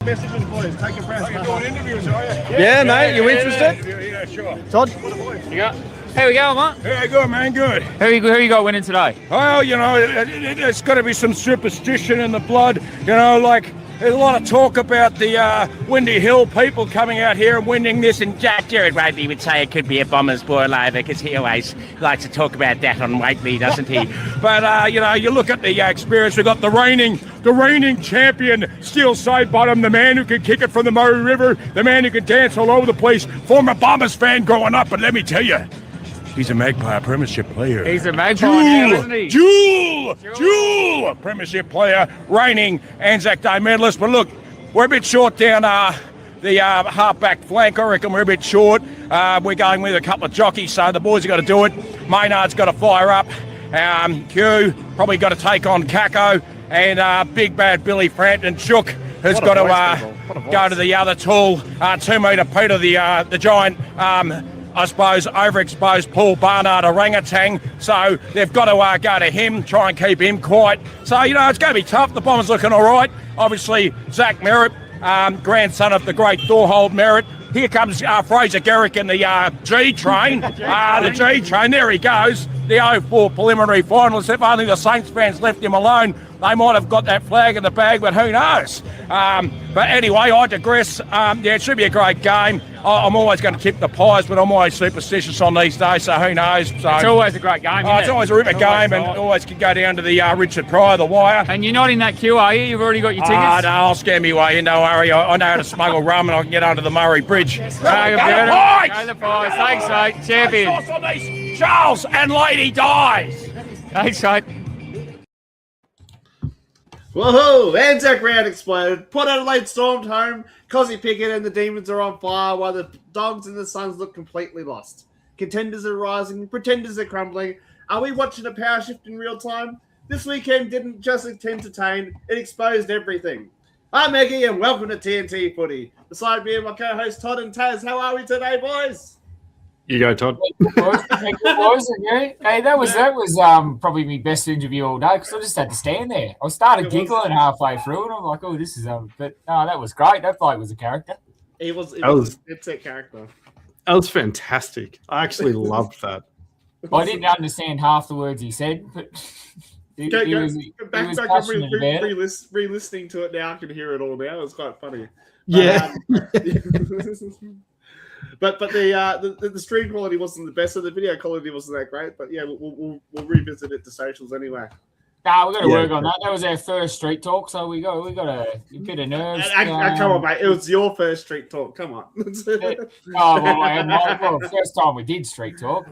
Messaging boys, taking press. You're doing interviews, are you? Yeah, mate. You interested? Yeah, sure. Todd? You got? How we going, mate? Yeah, good, man, good. Who you got winning today? Well, you know, it's got to be some superstition in the blood. You know, like, there's a lot of talk about the Windy Hill people coming out here and winning this, and Jared Wadley would say it could be a Bombers boilover because he always likes to talk about that on Wakely, doesn't he? But, you know, you look at the experience. We've got the reigning champion, steel side bottom, the man who can kick it from the Murray River, the man who can dance all over the place, former Bombers fan growing up, but let me tell you, he's a Magpie premiership player. He's a Magpie now, isn't he? Jewel, premiership player, reigning Anzac Day medalist. But look, we're a bit short down the half-back flank. I reckon we're a bit short. We're going with a couple of jockeys, so the boys have got to do it. Maynard's got to fire up. Q probably got to take on Kako. And big bad Billy Frampton Shook has got to go to the other tall 2 metre Peter, the giant, I suppose, overexposed Paul Barnard orangutan. So they've got to go to him, try and keep him quiet. So, you know, it's going to be tough. The Bombers looking all right. Obviously, Zach Merritt, grandson of the great Thorhold Merritt. Here comes Fraser Garrick in the G train. The G train, there he goes. The 04 preliminary finalist. If only the Saints fans left him alone, they might have got that flag in the bag, but who knows? But anyway, I digress. Yeah, it should be a great game. I'm always going to tip the Pies, but I'm always superstitious on these days, so who knows? So, it's always a great game, isn't it's always a ripper game, and always can go down to the Richard Pryor, the wire. And you're not in that queue, are you? You've already got your tickets? No, I'll scare me way in, don't worry. I know how to smuggle rum, and I can get under the Murray Bridge. Go the Pies! Go the Pies. Thanks, mate. Champion. Sauce on these. Charles and Lady Dies. Thanks, mate. Woohoo! Anzac round exploded. Port Adelaide stormed home. Cozzy Pickett and the Demons are on fire while the Dogs and the Suns look completely lost. Contenders are rising. Pretenders are crumbling. Are we watching a power shift in real time? This weekend didn't just entertain, it exposed everything. I'm Egi and welcome to TNT Footy. Beside me are my co-hosts Todd and Taz. How are we today, boys? You go, Todd. Hey, that was probably my best interview all day because I just had to stand there. I started giggling halfway through, and I'm like, "Oh, this is but no, that was great. That bloke was a character. He was a character. That was fantastic. I actually loved that. I didn't understand half the words he said, but he was passionate about it. Re-listening to it now, I can hear it all now. It was quite funny. Yeah. But the stream quality wasn't the best, so the video quality wasn't that great. But yeah, we'll revisit it to socials anyway. Nah, we've got to work on that. That was our first street talk, so we got a bit of nerves. Come on, mate. It was your first street talk. Come on. First time we did street talk,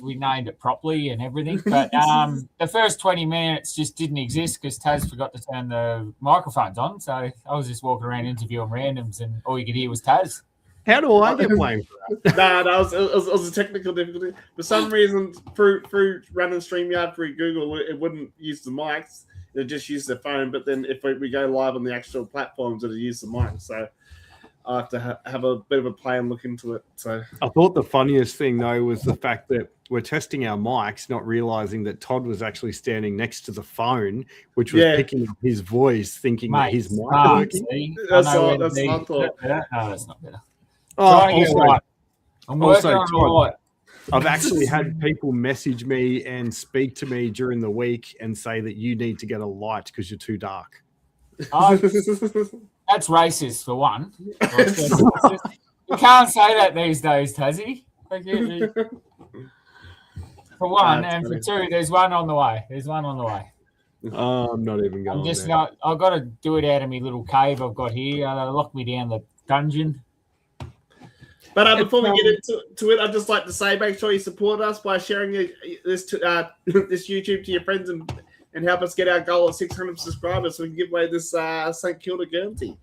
we named it properly and everything. But the first 20 minutes just didn't exist because Taz forgot to turn the microphones on. So I was just walking around interviewing randoms, and all you could hear was Taz. How do I get blamed for that? No, it was a technical difficulty. For some reason, through running StreamYard through Google, it wouldn't use the mics. It just used the phone. But then if we go live on the actual platforms, it'll use the mic. So I have to have a bit of a play and look into it. So I thought the funniest thing, though, was the fact that we're testing our mics, not realizing that Todd was actually standing next to the phone, which was picking up his voice, thinking that his mic was working. That's what I thought. No, that's not better. I'm working on a lot. I've actually had people message me and speak to me during the week and say that you need to get a light because you're too dark. That's racist, for one. You can't say that these days, Tazzy. For one, and for two, there's one on the way. I'm not even going. I've got to do it out of my little cave I've got here. They locked me down the dungeon. But before we get into it, I'd just like to say, make sure you support us by sharing this YouTube to your friends and help us get our goal of 600 subscribers so we can give away this St Kilda Geurnsey.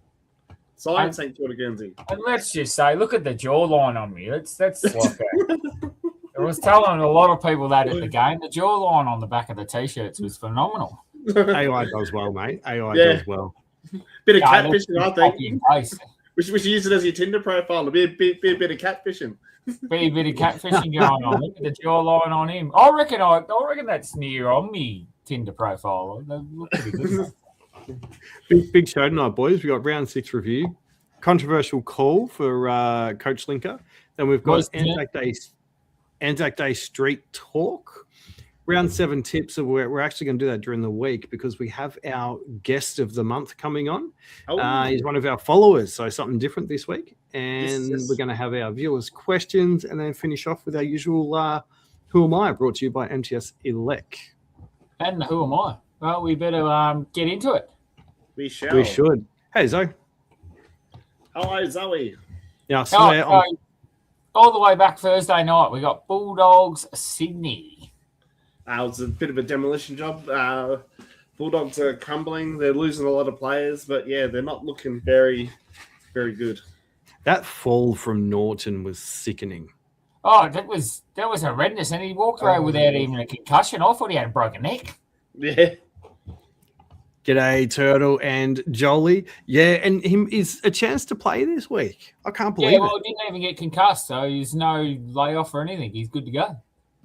Signed St Kilda Geurnsey. And let's just say, look at the jawline on me. That's like I was telling a lot of people that at the game. The jawline on the back of the T-shirts was phenomenal. AI does well, mate. AI does well. Bit of catfishing, I think. We should use it as your Tinder profile. Be a bit of catfishing. Be a bit of catfishing going on. Look at the jawline on him. I reckon that's near on me Tinder profile. Look pretty good. Big show tonight, boys. We got round 6 review, controversial call for CoachLinker. Then we've got Anzac Day street talk. Round 7 tips. So we're actually going to do that during the week because we have our guest of the month coming on. He's one of our followers, so something different this week. And we're going to have our viewers' questions and then finish off with our usual Who Am I, brought to you by MTS Elec. And who am I? Well, we better get into it. We shall. We should. Hey, Zoe. Hello, Zoe. Yeah, all the way back Thursday night, we got Bulldogs Sydney. It was a bit of a demolition job. Bulldogs are crumbling. They're losing a lot of players, but yeah, they're not looking very, very good. That fall from Norton was sickening. Oh, that was horrendous, and he walked away without even a concussion. I thought he had a broken neck. Yeah. G'day, Turtle and Jolie. Yeah, and him is a chance to play this week. I can't believe it. He didn't even get concussed, so he's no layoff or anything. He's good to go.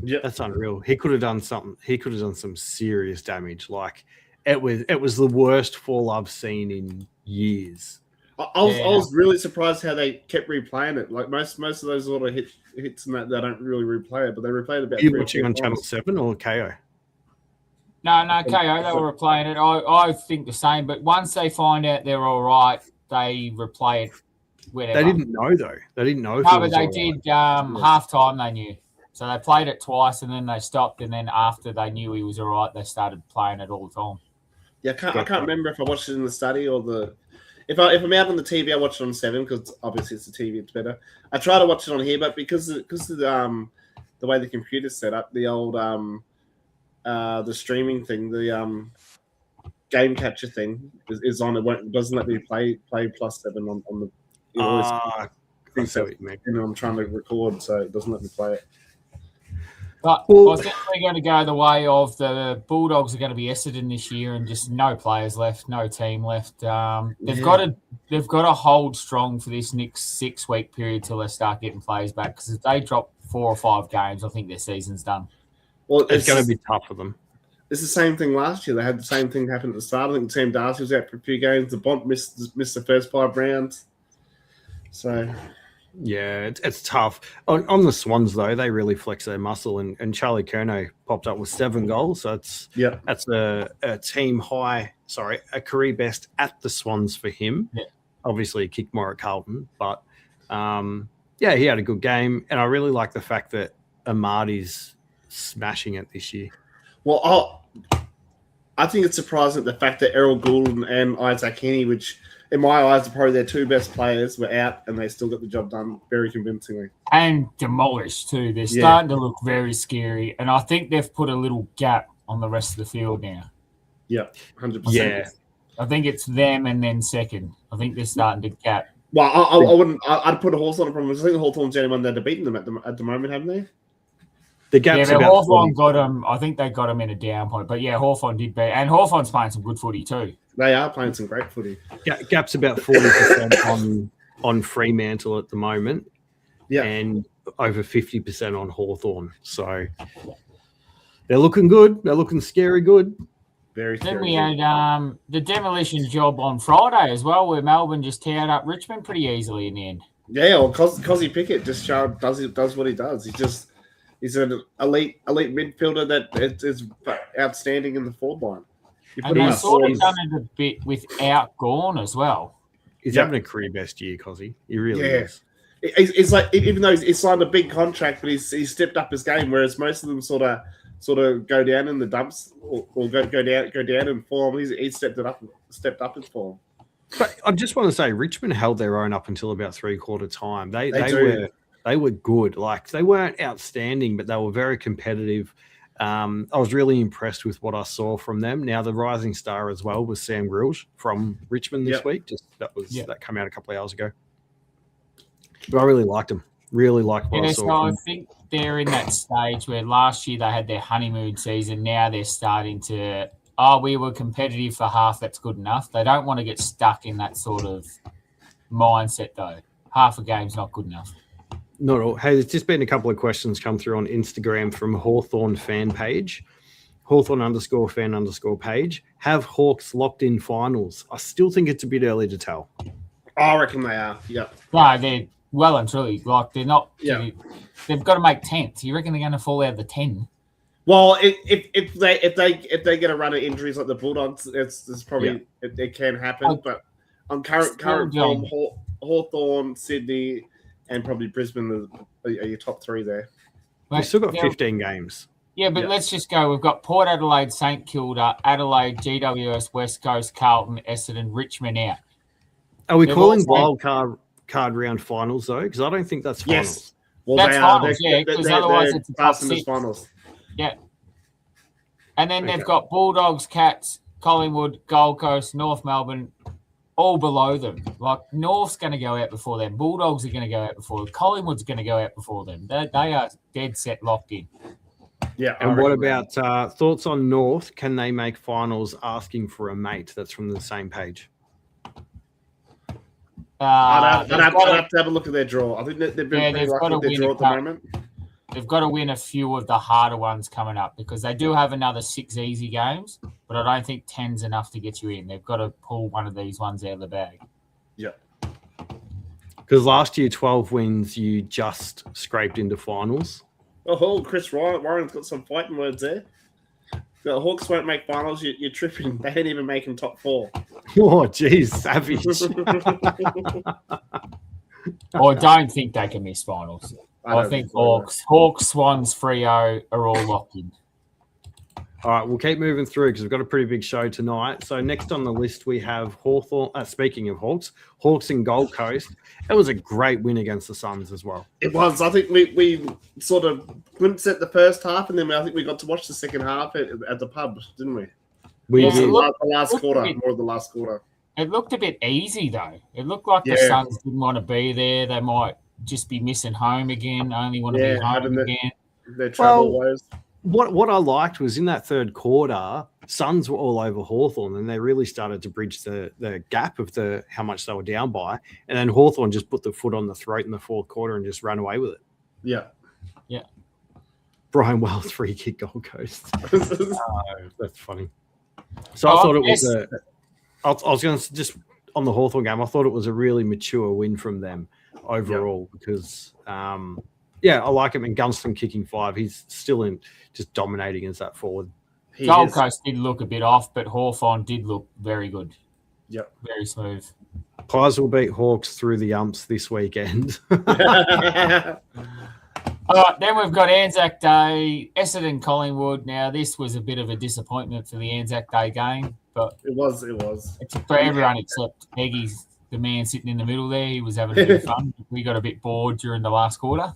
Yeah, that's unreal. He could have done something. He could have done some serious damage. Like it was the worst fall I've seen in years. I was really surprised how they kept replaying it. Like most of those sort of hits and that they don't really replay it, but they replayed it about. Are you watching on Channel 7 or KO? No, KO. They were replaying it. I think the same, but once they find out they're all right, they replay it. Whenever. They didn't know though. They didn't know. No, but they did. Half time they knew, so they played it twice and then they stopped. And then after they knew he was all right, they started playing it all the time. Yeah, I can't remember if I watched it in the study or the. If I'm out on the TV, I watch it on 7 because obviously it's the TV. It's better. I try to watch it on here, but because of the way the computer's set up, the old the streaming thing, the game capture thing is on. It doesn't let me play +7 on the. I'm trying to record, so it doesn't let me play it. But I think we're going to go the way of the Bulldogs are going to be Essendon this year, and just no players left, no team left. They've got to hold strong for this next 6-week period till they start getting players back. Because if they drop 4 or 5 games, I think their season's done. Well, it's going to be tough for them. It's the same thing last year. They had the same thing happen at the start. I think Sam Darcy was out for a few games. The Bont missed the first 5 rounds. So. Yeah, it's tough. On the Swans, though, they really flex their muscle, and Charlie Curnow popped up with 7 goals. So that's a team high, a career best at the Swans for him. Yeah. Obviously, he kicked more at Carlton, but he had a good game, and I really like the fact that Amadi's smashing it this year. Well, I think it's surprising the fact that Errol Gould and Isaac Heaney, which in my eyes are probably their 2 best players, were out and they still got the job done very convincingly. And demolished too. They're starting to look very scary, and I think they've put a little gap on the rest of the field now. Yeah, 100%. Yeah. I think it's them and then second. I think they're starting to gap. Well, I wouldn't. I'd put a Hawthorn problem. I think the Hawthorn's the only one that have beaten them at the moment, haven't they? The gap's but Hawthorn got them. I think they got them in a down point. But yeah, Hawthorn did beat, and Hawthorn's playing some good footy too. They are playing some great footy. Gap's about 40% on Fremantle at the moment, and over 50% on Hawthorn. So they're looking good. They're looking scary good. Very scary. Then we had the demolition job on Friday as well, where Melbourne just teared up Richmond pretty easily in the end. Yeah, well, Cozzy Pickett just does what he does. He's an elite midfielder that is outstanding in the forward line. And they sort of done it a bit without Gawn as well. He's having a career best year, Cozzy. He really is. It's like, even though he's signed a big contract, but he's stepped up his game, whereas most of them sort of go down in the dumps or go down in form. He's stepped up his form. But I just want to say, Richmond held their own up until about 3/4 time. They were good. Like, they weren't outstanding, but they were very competitive. I was really impressed with what I saw from them. Now, the rising star as well was Sam Grilge from Richmond this week. That came out a couple of hours ago. But I really liked him. Really liked what I saw. So I think they're in that stage where last year they had their honeymoon season. Now they're starting to, we were competitive for half. That's good enough. They don't want to get stuck in that sort of mindset, though. Half a game's not good enough. Not all. Hey, there's just been a couple of questions come through on Instagram from Hawthorn fan page. Hawthorn_fan_page have Hawks locked in finals. I still think it's a bit early to tell. I reckon they are. Yep. No, they're well and truly like they're not. Yeah. They've got to make 10th. You reckon they're going to fall out of the 10? Well, if they get a run of injuries like the Bulldogs, it's probably it can happen. But on current form, Hawthorn, Sydney, and probably Brisbane are your top three there. We've still got 15 games. Yeah, but let's just go. We've got Port Adelaide, St Kilda, Adelaide, GWS, West Coast, Carlton, Essendon, Richmond out. Are we calling wild card round finals though? Because I don't think that's finals. Yes. Well, that's finals, because otherwise it's a top 6. Finals. Yeah. And then they've got Bulldogs, Cats, Collingwood, Gold Coast, North Melbourne, all below them. Like, North's going to go out before them. Bulldogs are going to go out before them. Collingwood's going to go out before them. They are dead set locked in. Yeah. And what about thoughts on North? Can they make finals asking for a mate? That's from the same page. I'd have to have a look at their draw. I think they've been pretty lucky with their draw at the moment. They've got to win a few of the harder ones coming up because they do have another 6 easy games, but I don't think 10's enough to get you in. They've got to pull one of these ones out of the bag. Yeah. Because last year, 12 wins, you just scraped into finals. Oh, Chris Warren's got some fighting words there. The Hawks won't make finals. You're tripping. They didn't even make them top 4. Oh, geez, savage. I don't think they can miss finals. I think Hawks, Swans, Freo are all locked in. All right, we'll keep moving through because we've got a pretty big show tonight. So next on the list, we have Hawthorn. Speaking of Hawks and Gold Coast. It was a great win against the Suns as well. It was. I think we sort of glimpsed at the first half, and then I think we got to watch the second half at the pub, didn't we? We did. The last quarter, more of the last quarter. It looked a bit easy, though. It looked like the Suns didn't want to be there. They might just be missing home again, only want to be home again. Their travel woes. What I liked was in that third quarter, Suns were all over Hawthorn, and they really started to bridge the gap of how much they were down by. And then Hawthorn just put the foot on the throat in the fourth quarter and just ran away with it. Yeah. Yeah. Brian Wells free kick Gold Coast. That's funny. So I thought it was I was going to just on the Hawthorn game, I thought it was a really mature win from them overall because I like him. And Gunston kicking 5. He's still just dominating as that forward. Gold Coast did look a bit off, but Hawthorn did look very good. Yep. Very smooth. Pies will beat Hawks through the umps this weekend. All right, then we've got Anzac Day, Essendon Collingwood. Now, this was a bit of a disappointment for the Anzac Day game, but it was. It's for everyone except Egi's the man sitting in the middle there. He was having a bit of fun. We got a bit bored during the last quarter.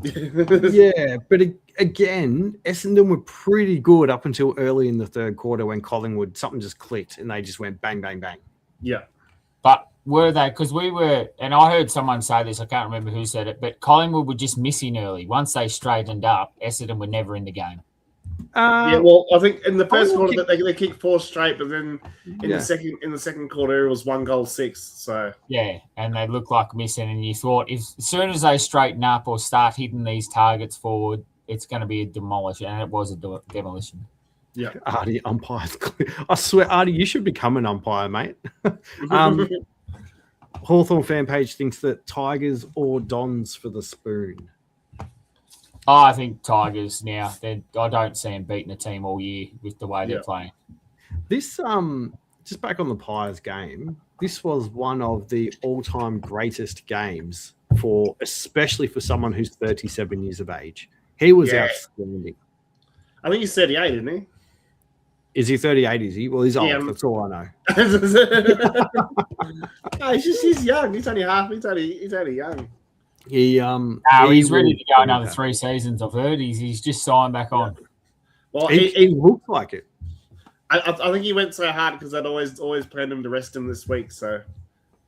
Yeah, but again, Essendon were pretty good up until early in the third quarter when Collingwood, something just clicked and they just went bang, bang, bang. Yeah. But were they, because we were, and I heard someone say this, I can't remember who said it, but Collingwood were just missing early. Once they straightened up, Essendon were never in the game. Well, I think in the first quarter they kicked 4 straight, but then in the second quarter it was 1 goal 6. So and they looked like missing. And you thought as soon as they straighten up or start hitting these targets forward, it's going to be a demolition, and it was a demolition. Yeah, Artie umpires. I swear, Artie, you should become an umpire, mate. Hawthorn fan page thinks that Tigers or Dons for the spoon. Oh, I think Tigers now. I don't see them beating a team all year with the way they're playing. This, just back on the Pies game, this was one of the all-time greatest games especially for someone who's 37 years of age. He was outstanding. I think he's 38, isn't he? Is he 38? Is he? Well, he's old. Yeah. That's all I know. No, he's young. He's only half. He's only young. He's ready to go another 3 seasons. I've heard he's just signed back on. Well, he looked like it. I think he went so hard because I'd always planned him to rest him this week, so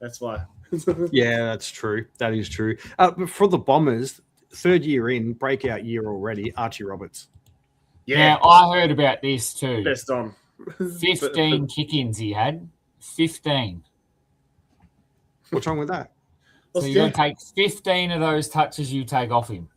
that's why. Yeah, that's true. That is true. But for the Bombers, 3rd year in, breakout year already, Archie Roberts. Yeah, I heard about this too. Best on. 15 kick-ins he had. 15. What's wrong with that? So you're going to take 15 of those touches you take off him.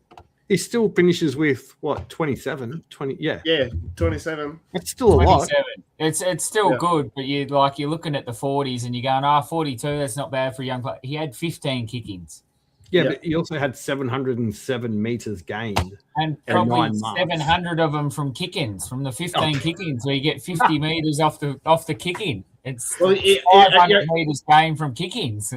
He still finishes with what 27, 20. Yeah, 27. It's still a lot. 27. It's still good, but you're looking at the 40s and you're going, 42. That's not bad for a young player. He had 15 kick-ins. Yeah, but he also had 707 meters gained, and probably 700 of them from kick-ins, from the 15 kick-ins, where you get 50 meters off the kick-in. It's 500 meters gained from kick-ins.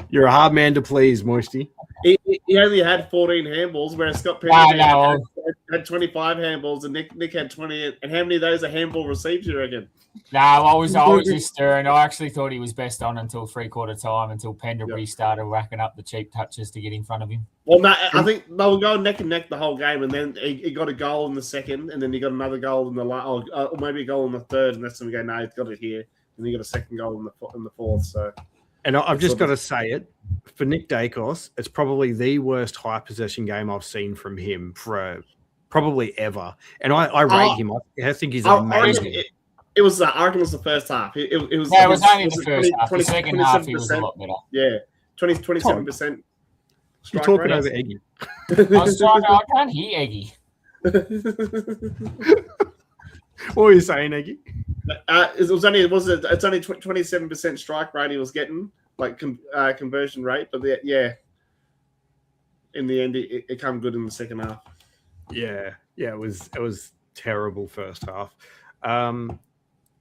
You're a hard man to please, Moisty. He only had 14 handballs, whereas Scott Penny had 25 handballs, and Nick had 20. And how many of those are handball received, you reckon? No, I was just stirring. I actually thought he was best on until three-quarter time, until Pendlebury started racking up the cheap touches to get in front of him. Well, no, I think they were going neck and neck the whole game, and then he got a goal in the second, and then he got another goal in the last, or maybe a goal in the third, and that's when we go, no, he's got it here, and he got a second goal in the fourth. So, and I've just got to say it for Nick Dacos, it's probably the worst high possession game I've seen from him for probably ever, and I rate him. I think he's amazing. It was, I reckon it was the first half. It was only the first half. The second half, he was a lot better. Yeah, 27%. You're talking over Egi. I can't hear Egi. What were you saying, Egi? It's only 27% strike rate he was getting, like conversion rate. But in the end, it came good in the second half. Yeah, it was terrible first half.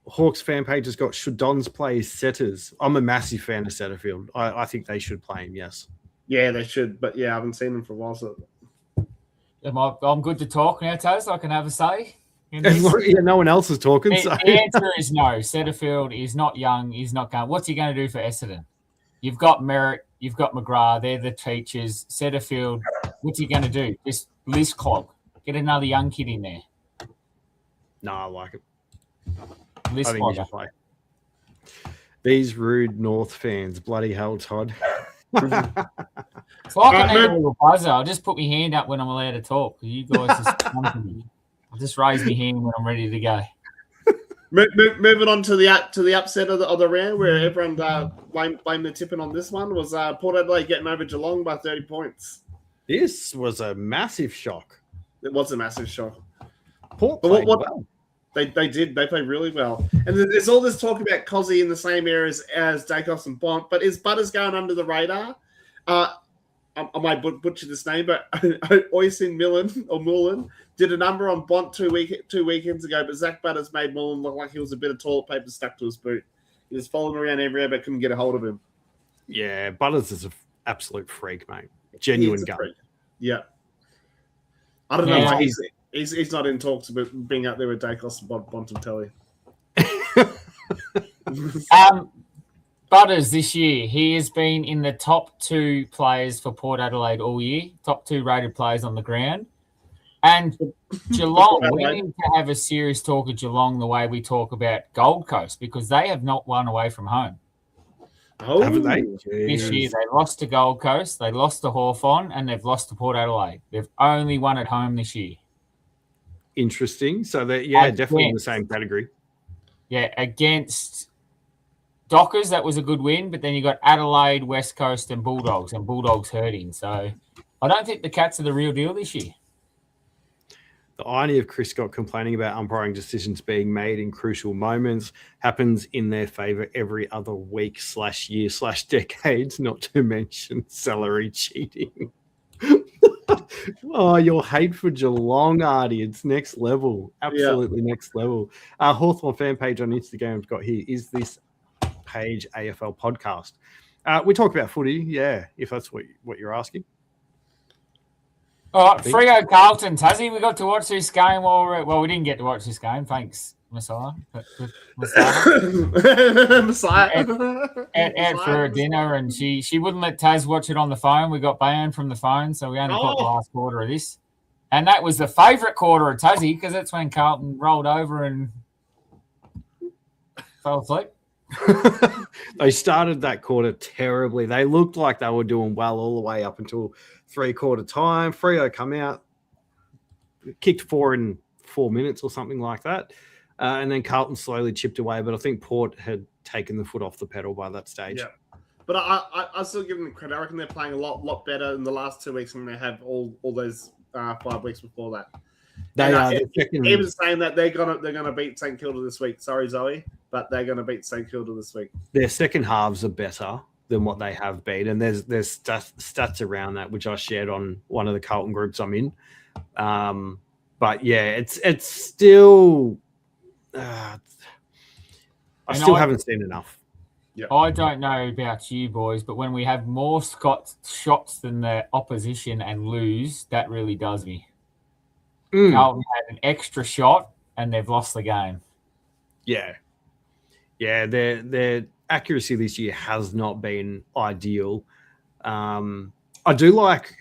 Hawks fan page has got, should Dons play setters? I'm a massive fan of Setterfield. I think they should play him, yes. Yeah, they should. But I haven't seen them for a while. So I'm good to talk now, Taz. I can have a say. No one else is talking. The answer is no. Setterfield is not young. He's not going. What's he going to do for Essendon? You've got Merritt. You've got McGrath. They're the teachers. Setterfield, what's he going to do? Just list clog. Get another young kid in there. No, I like it. List I think we should play. These rude North fans. Bloody hell, Todd. It's like I need a little buzzer. I'll just put my hand up when I'm allowed to talk. You guys just come to me. I'll just raise my hand when I'm ready to go. Moving on to the upset of the round, where everyone blamed the tipping on this one, was Port Adelaide getting over Geelong by 30 points. This was a massive shock. It was a massive shock. Port played well. They did. They played really well. And there's all this talk about Cozzy in the same area as Dacos and Bont, but is Butters going under the radar? I might butcher this name, but Oisin Mullen did a number on Bont two weekends ago, but Zach Butters made Mullen look like he was a bit of toilet paper stuck to his boot. He was following around everywhere, but couldn't get a hold of him. Yeah, Butters is an absolute freak, mate. Genuine gun. Yeah. I don't know why he's not in talks about being out there with Dacos and Bont and Telly. Butters this year, he has been in the top 2 players for Port Adelaide all year, top 2 rated players on the ground. And Geelong, we need to have a serious talk of Geelong the way we talk about Gold Coast, because they have not won away from home. Oh, haven't they? This year they lost to Gold Coast, they lost to Hawthorn, and they've lost to Port Adelaide. They've only won at home this year. Interesting. So they're definitely in the same category. Yeah, against Dockers, that was a good win, but then you got Adelaide, West Coast, and Bulldogs hurting. So I don't think the Cats are the real deal this year. The irony of Chris Scott complaining about umpiring decisions being made in crucial moments happens in their favour every other week / year / decades, not to mention salary cheating. Oh, your hate for Geelong, Artie. It's next level. Absolutely next level. Hawthorn fan page on Instagram I've got here. Is this page AFL podcast? We talk about footy, if that's what you're asking. All right, Freo Carlton, Tassie. We got to watch this game. We didn't get to watch this game. Thanks, Messiah. Messiah. Out for a dinner, and she wouldn't let Taz watch it on the phone. We got banned from the phone, so we only got the last quarter of this. And that was the favourite quarter of Tassie, because that's when Carlton rolled over and fell asleep. They started that quarter terribly. They looked like they were doing well all the way up until 3/4 time. Freo come out, kicked 4 in 4 minutes or something like that. And then Carlton slowly chipped away. But I think Port had taken the foot off the pedal by that stage. Yeah. But I still give them credit. I reckon they're playing a lot better in the last 2 weeks when they have all those 5 weeks before that. They are Even saying that they're gonna beat St Kilda this week. Sorry, Zoe, but they're gonna beat St Kilda this week. Their second halves are better than what they have been, and there's stats around that which I shared on one of the Carlton groups I'm in. But yeah, it's still. I still haven't seen enough. Yep. I don't know about you boys, but when we have more shots than the opposition and lose, that really does me. Carlton had an extra shot and they've lost the game. Yeah. Their accuracy this year has not been ideal. I do like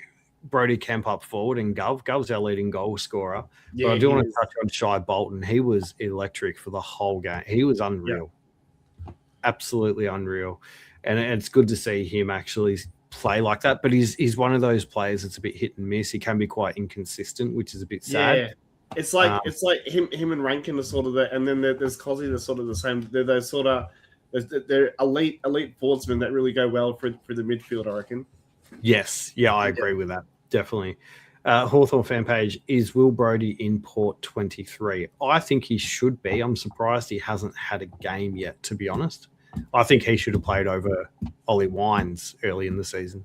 Brody Kemp up forward and Gov's our leading goal scorer. Yeah, but I do want to touch on Shai Bolton. He was electric for the whole game. He was unreal. Yeah. Absolutely unreal. And it's good to see him actually play like that. But he's one of those players that's a bit hit and miss. He can be quite inconsistent, which is a bit sad. Yeah. It's like him and Rankin are sort of the, and then there's Cozzy, they're sort of the same. They're those sort of they're elite forwardsmen that really go well for the midfield, I reckon. Yes, yeah, I agree with that. Definitely. Hawthorn fan page, is Will Brodie in Port 23? I think he should be. I'm surprised he hasn't had a game yet, to be honest. I think he should have played over Ollie Wines early in the season.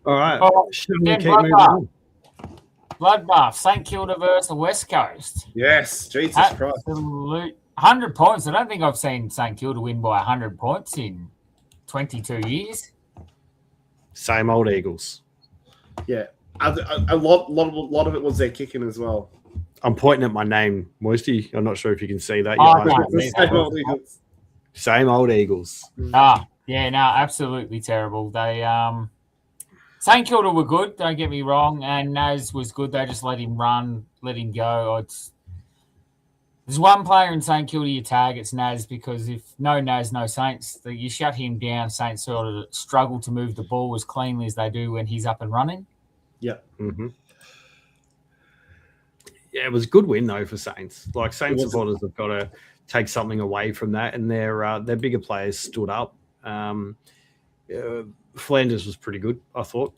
All right. Should we keep moving on? Bloodbath, St Kilda versus the West Coast. Yes, Jesus Christ. Absolute 100 points. I don't think I've seen St Kilda win by 100 points in 22 years. Same old Eagles. Yeah. A lot of it was their kicking as well. I'm pointing at my name, Moisty. I'm not sure if you can see that. Same old Eagles. Absolutely terrible. They St Kilda were good, don't get me wrong, and Naz was good. They just let him run, let him go. There's one player in St Kilda you tag, it's Naz, because if no Naz, no Saints, you shut him down, Saints sort of struggle to move the ball as cleanly as they do when he's up and running. Yeah. Mm-hmm. Yeah, it was a good win, though, for Saints. Like, Saints supporters have got to take something away from that, and their bigger players stood up. Flanders was pretty good, I thought.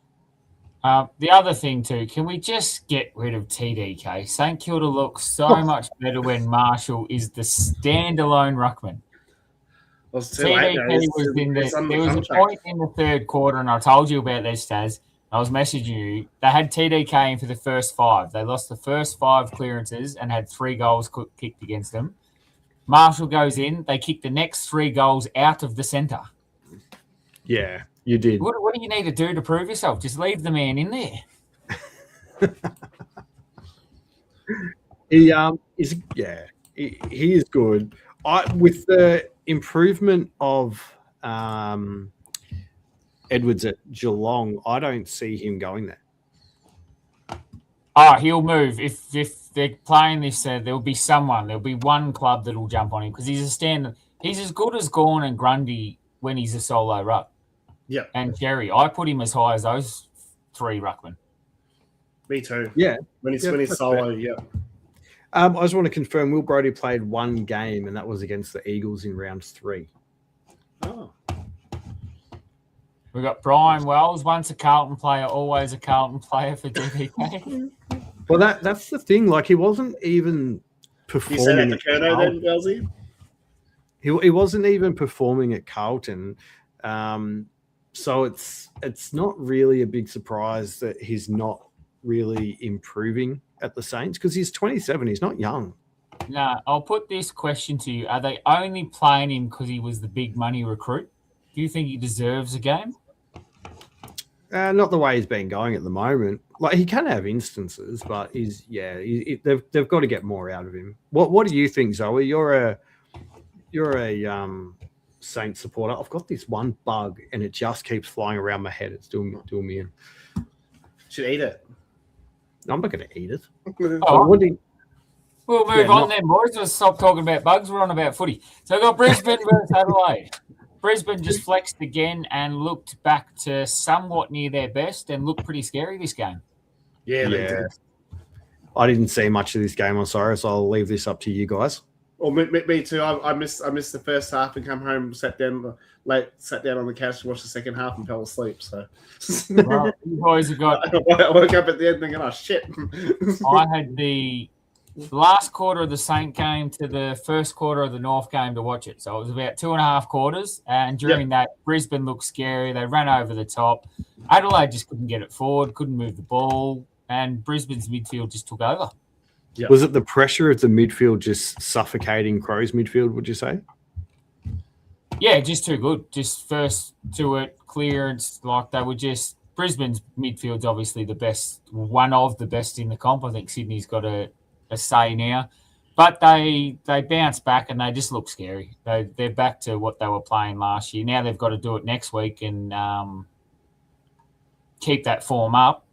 The other thing, too, can we just get rid of TDK? St Kilda looks so much better when Marshall is the standalone ruckman. TDK was there was a point in the third quarter, and I told you about their stats. I was messaging you. They had TDK in for the first 5. They lost the first 5 clearances and had 3 goals kicked against them. Marshall goes in. They kick the next 3 goals out of the centre. Yeah, you did. What do you need to do to prove yourself? Just leave the man in there. He is good. With the improvement of Edwards at Geelong, I don't see him going there. He'll move. If they're playing this, there'll be someone. There'll be one club that'll jump on him because he's a standard. He's as good as Gawn and Grundy when he's a solo ruck. Yeah. And Jerry, I put him as high as those 3 ruckmen. Me too. Yeah. When he's solo, yeah. I just want to confirm Will Brodie played 1 game, and that was against the Eagles in round 3. Oh. We've got Brian Wells, once a Carlton player, always a Carlton player for DPK. Well, that's the thing. Like, he wasn't even performing. You said at the Kerno then, Wellesley? He wasn't even performing at Carlton. So it's not really a big surprise that he's not really improving at the Saints because he's 27. He's not young. No, I'll put this question to you. Are they only playing him because he was the big money recruit? Do you think he deserves a game? Not the way he's been going at the moment. Like, he can have instances, but they've got to get more out of him. What do you think, Zoe? You're a Saints supporter. I've got this one bug, and it just keeps flying around my head. It's doing me in. Should eat it. I'm not going to eat it. We'll move on then, boys. Let's stop talking about bugs. We're on about footy. So I've got Brisbane versus Adelaide. Brisbane just flexed again and looked back to somewhat near their best and looked pretty scary this game. Yeah. I didn't see much of this game, I'm sorry, so I'll leave this up to you guys. Well, me too. I missed the first half and come home, sat down on the couch to watch the second half and fell asleep. So, Well, you boys have got. I woke up at the end thinking, "Oh shit!" I had the last quarter of the Saint game to the first quarter of the North game to watch it. So it was about 2.5 quarters. And during that, Brisbane looked scary. They ran over the top. Adelaide just couldn't get it forward, couldn't move the ball, and Brisbane's midfield just took over. Yep. Was it the pressure of the midfield just suffocating Crows midfield, would you say? Yeah, just too good. Just first to it, clearance, like they were just – Brisbane's midfield's obviously the best, one of the best in the comp. I think Sydney's got a say now. But they bounced back and they just look scary. They're back to what they were playing last year. Now they've got to do it next week and keep that form up.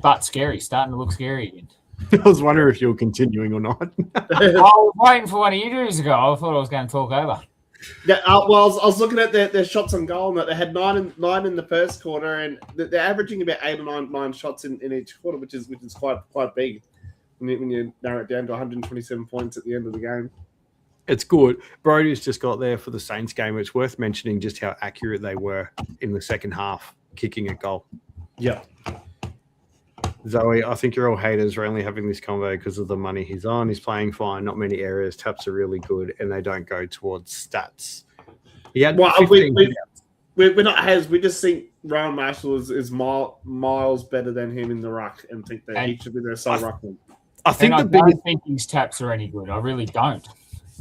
But scary, starting to look scary again. I was wondering if you were continuing or not. I was waiting for one of you dudes to go. I thought I was going to talk over. Yeah, well, I was looking at their shots on goal, and they had nine in the first quarter, and they're averaging about 8 or 9 shots in each quarter, which is quite big when you narrow it down to 127 points at the end of the game. It's good. Brody's just got there for the Saints game. It's worth mentioning just how accurate they were in the second half, kicking a goal. Yeah. Zoe, I think you're all haters. We're only having this convo because of the money he's on. He's playing fine. Not many areas. Taps are really good, and they don't go towards stats. Yeah, well, we're not haters. We just think Ryan Marshall is miles better than him in the ruck, and think that he should be their sole ruckman. I don't think his taps are any good. I really don't.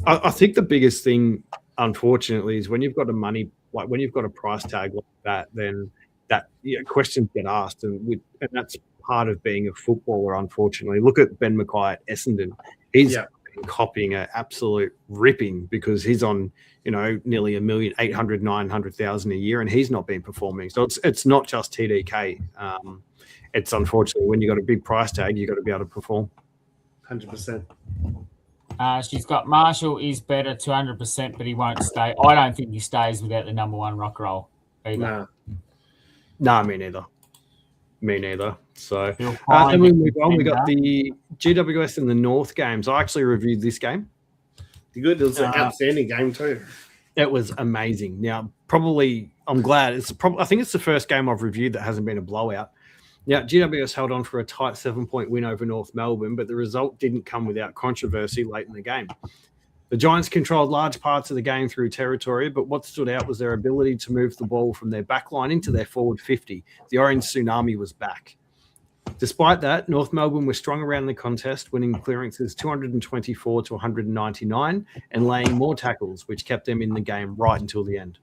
I think the biggest thing, unfortunately, is when you've got when you've got a price tag like that, then questions get asked, and that's part of being a footballer, unfortunately. Look at Ben Mackay at Essendon. He's copying an absolute ripping because he's on, nearly 1,800,000, 900,000 a year, and he's not been performing. So it's not just TDK. It's unfortunately when you got a big price tag, you got to be able to perform. 100%. She's got Marshall is better 200%, but he won't stay. I don't think he stays without the number one rock roll either. No, me neither. So, and we move on. We got the GWS and the North games. I actually reviewed this game. Good. It was an outstanding game too. It was amazing. Now, I'm glad. I think it's the first game I've reviewed that hasn't been a blowout. Now, GWS held on for a tight 7-point win over North Melbourne, but the result didn't come without controversy late in the game. The Giants controlled large parts of the game through territory, but what stood out was their ability to move the ball from their back line into their forward 50. The Orange Tsunami was back. Despite that, North Melbourne was strong around the contest, winning clearances 224 to 199 and laying more tackles, which kept them in the game right until the end.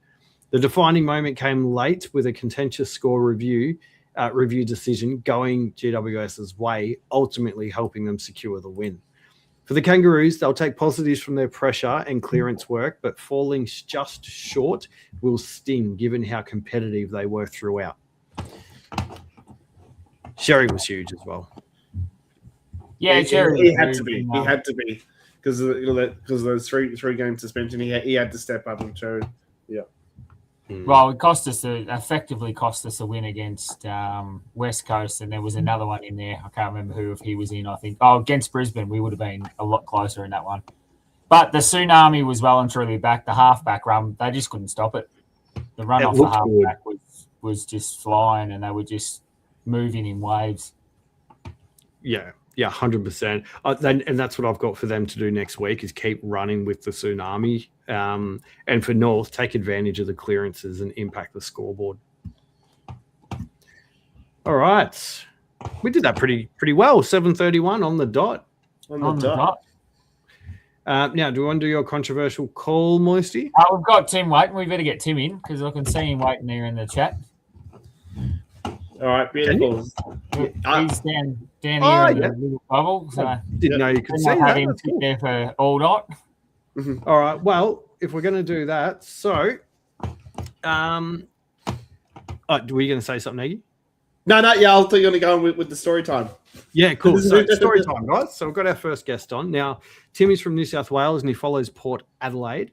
The defining moment came late with a contentious score review decision going GWS's way, ultimately helping them secure the win. For the Kangaroos, they'll take positives from their pressure and clearance work, but falling just short will sting given how competitive they were throughout. Sherry was huge as well. Yeah, Sherry. He had to be. He had to be because of those three game suspension. He had to step up and show. Yeah. Well, it effectively cost us a win against West Coast, and there was another one in there. I can't remember who if he was in. I think against Brisbane, we would have been a lot closer in that one. But the Tsunami was well and truly back. The halfback run, they just couldn't stop it. The run off the halfback was just flying, and they were just moving in waves. Yeah, 100%. And that's what I've got for them to do next week is keep running with the Tsunami. And for North, take advantage of the clearances and impact the scoreboard. All right. We did that pretty well. 7:31 on the dot. On the dot. Now, do you want to do your controversial call, Moisty? We've got Tim waiting. We better get Tim in because I can see him waiting there in the chat. All right, beautiful. He's down here in the little bubble. So didn't know you could see have that. him sit there for all night. All right. Well, if we're going to do that, so, were you going to say something, Egi? No. Yeah, I thought you were going to go with the story time. Yeah, cool. So story time, guys. So we've got our first guest on now. Tim is from New South Wales and he follows Port Adelaide.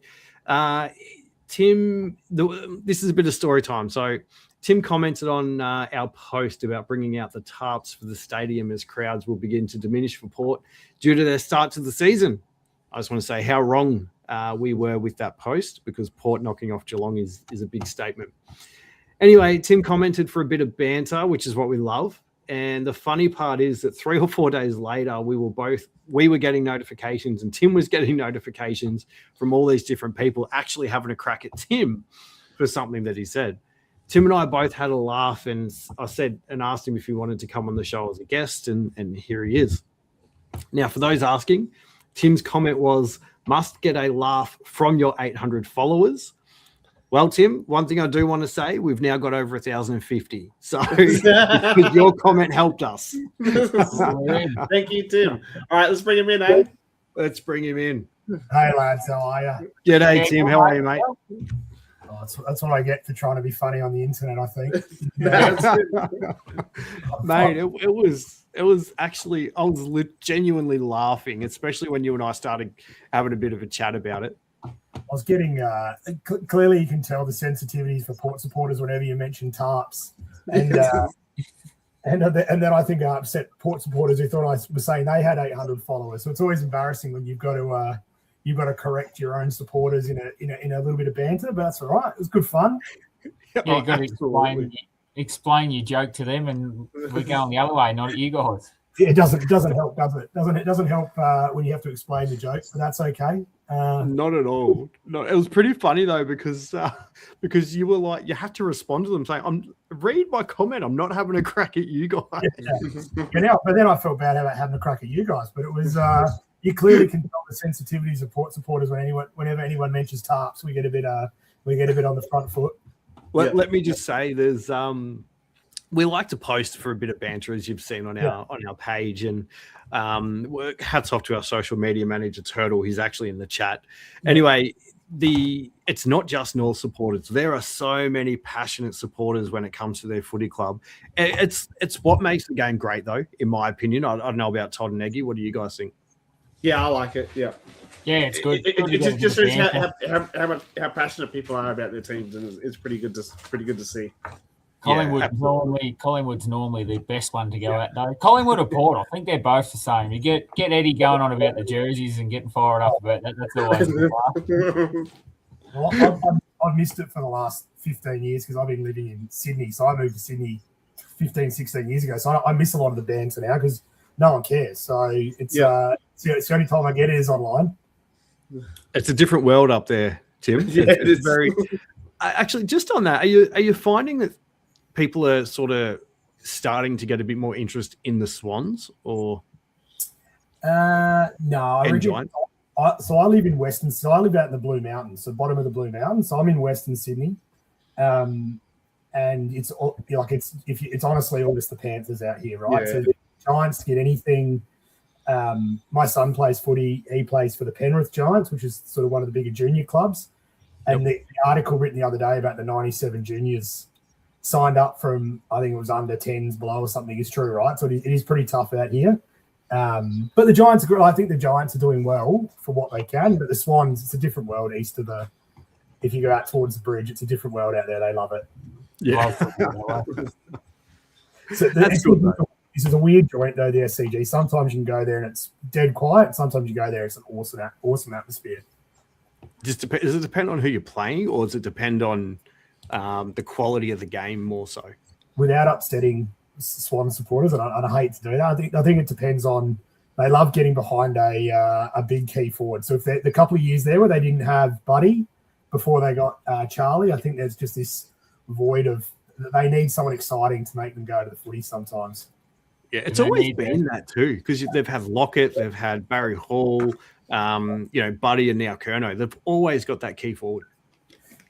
Tim, this is a bit of story time. So Tim commented on our post about bringing out the tarps for the stadium as crowds will begin to diminish for Port due to their start to the season. I just want to say how wrong we were with that post, because Port knocking off Geelong is a big statement. Anyway, Tim commented for a bit of banter, which is what we love. And the funny part is that 3 or 4 days later, we were getting notifications, and Tim was getting notifications from all these different people actually having a crack at Tim for something that he said. Tim and I both had a laugh, and I said and asked him if he wanted to come on the show as a guest, and here he is. Now, for those asking, Tim's comment was, must get a laugh from your 800 followers. Well, Tim, one thing I do want to say, we've now got over 1,050. So your comment helped us. Thank you, Tim. All right, let's bring him in, eh? Let's bring him in. Hey, lads, how are you? G'day, Tim. How are you, mate? Oh, that's what I get for trying to be funny on the internet, I think. Mate, it was actually, I was genuinely laughing, especially when you and I started having a bit of a chat about it. I was getting, clearly you can tell the sensitivities for Port supporters whenever you mention tarps. And then I think I upset Port supporters who thought I was saying they had 800 followers. So it's always embarrassing when you've got to correct your own supporters in a little bit of banter, but that's all right. It was good fun. Yeah, you've got to explain your joke to them, and we're going the other way, not at you guys. Yeah, it doesn't help, does it? It doesn't help when you have to explain the joke, but that's okay. Not at all. No, it was pretty funny though, because you were like, you had to respond to them saying, read my comment. I'm not having a crack at you guys. Yeah. But then I felt bad about having a crack at you guys, but it was you clearly can tell the sensitivities of Port supporters whenever anyone mentions tarps, we get a bit on the front foot. Let me just say, there's we like to post for a bit of banter, as you've seen on our page, and hats off to our social media manager Turtle. He's actually in the chat. Anyway, it's not just North supporters. There are so many passionate supporters when it comes to their footy club. It's what makes the game great, though, in my opinion. I don't know about Todd and Egi. What do you guys think? Yeah, I like it. Yeah. Yeah, it's good. It just shows how passionate people are about their teams, and it's pretty good to see. Collingwood's normally the best one to go at, though. Collingwood or Port, I think they're both the same. You get Eddie going on about the jerseys and getting fired up about that. That's always good. Well, I've missed it for the last 15 years because I've been living in Sydney. So I moved to Sydney 15, 16 years ago. So I miss a lot of the banter now because no one cares. So it's the only time I get it is online. It's a different world up there, Tim. Yeah, it's very. Actually, just on that, are you finding that people are sort of starting to get a bit more interest in the Swans, or no? So I live in Western. So I live out in the Blue Mountains, the bottom of the Blue Mountains. So I'm in Western Sydney, and it's honestly all just the Panthers out here, right? Yeah. So the Giants get anything. My son plays footy. He plays for the Penrith Giants, which is sort of one of the bigger junior clubs. And the article written the other day about the 97 juniors signed up from, I think it was under 10s below or something, is true, right? So it is pretty tough out here. But the Giants, I think the Giants are doing well for what they can. But the Swans, it's a different world east of if you go out towards the bridge, it's a different world out there. They love it. Yeah. So that's good, though. This is a weird joint, though, the SCG. Sometimes you can go there and it's dead quiet. Sometimes you go there, it's an awesome atmosphere. Does it depend on who you're playing, or does it depend on the quality of the game more so? Without upsetting Swan supporters, and I hate to do that, I think it depends on, they love getting behind a big key forward. So if the couple of years there where they didn't have Buddy before they got Charlie, I think there's just this void of, they need someone exciting to make them go to the footy sometimes. Yeah, it's always been that too, because they've had Lockett, they've had Barry Hall, Buddy, and now Curnow. They've always got that key forward.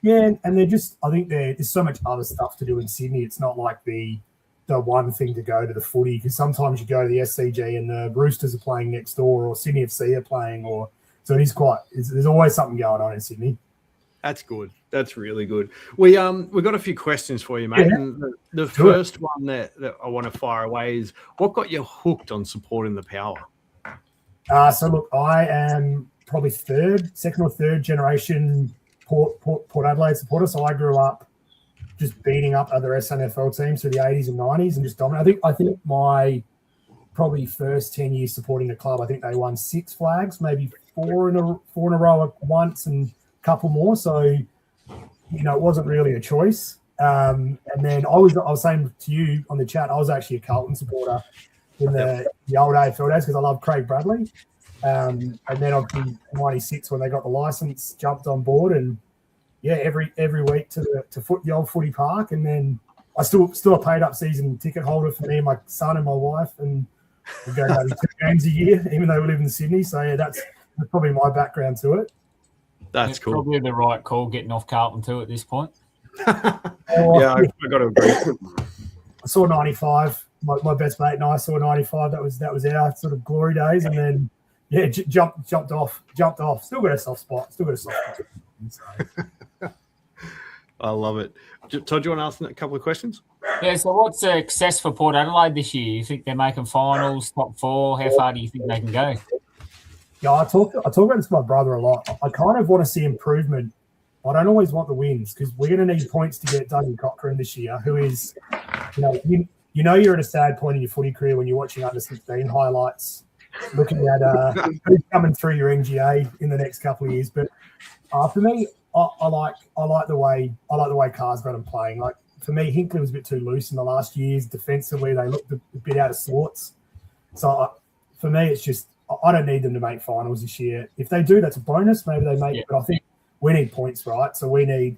Yeah, and they're just, I think there's so much other stuff to do in Sydney. It's not like the one thing to go to the footy, because sometimes you go to the SCG and the Roosters are playing next door, or Sydney FC are playing, so there's always something going on in Sydney. That's good. That's really good. We've got a few questions for you, mate. Yeah. And the first one that I want to fire away is, what got you hooked on supporting the Power? So look, I am probably second or third generation Port Adelaide supporter. So I grew up just beating up other SNFL teams through the 80s and 90s and just dominating. I think my probably first 10 years supporting the club, I think they won 6 flags, maybe four in a row once and a couple more. So, it wasn't really a choice. And then I was saying to you on the chat, I was actually a Carlton supporter in the old AFL days because I love Craig Bradley. And then obviously in 96 when they got the license, jumped on board and every week to the old footy park. And then I still a paid up season ticket holder for me and my son and my wife, and we go maybe 2 games a year, even though we live in Sydney. So that's probably my background to it. That's cool. Probably the right call getting off Carlton too at this point. I got to agree. I saw 95. My best mate and I saw 95. That was our sort of glory days, and then jumped off. Still got a soft spot. So. I love it. Todd, do you want to ask a couple of questions? Yeah, so what's success for Port Adelaide this year? You think they're making finals, top 4? How far do you think they can go? Yeah, I talk about this to my brother a lot. I kind of want to see improvement. I don't always want the wins because we're going to need points to get Dougie Cochrane this year, who is, you're at a sad point in your footy career when you're watching under 16 highlights, looking at who's coming through your NGA in the next couple of years. But for me, I like the way Carr's got him playing. Like for me, Hinkley was a bit too loose in the last years. Defensively, they looked a bit out of sorts. So for me, it's just I don't need them to make finals this year. If they do, that's a bonus. Maybe they make it, but I think we need points, right? So we need,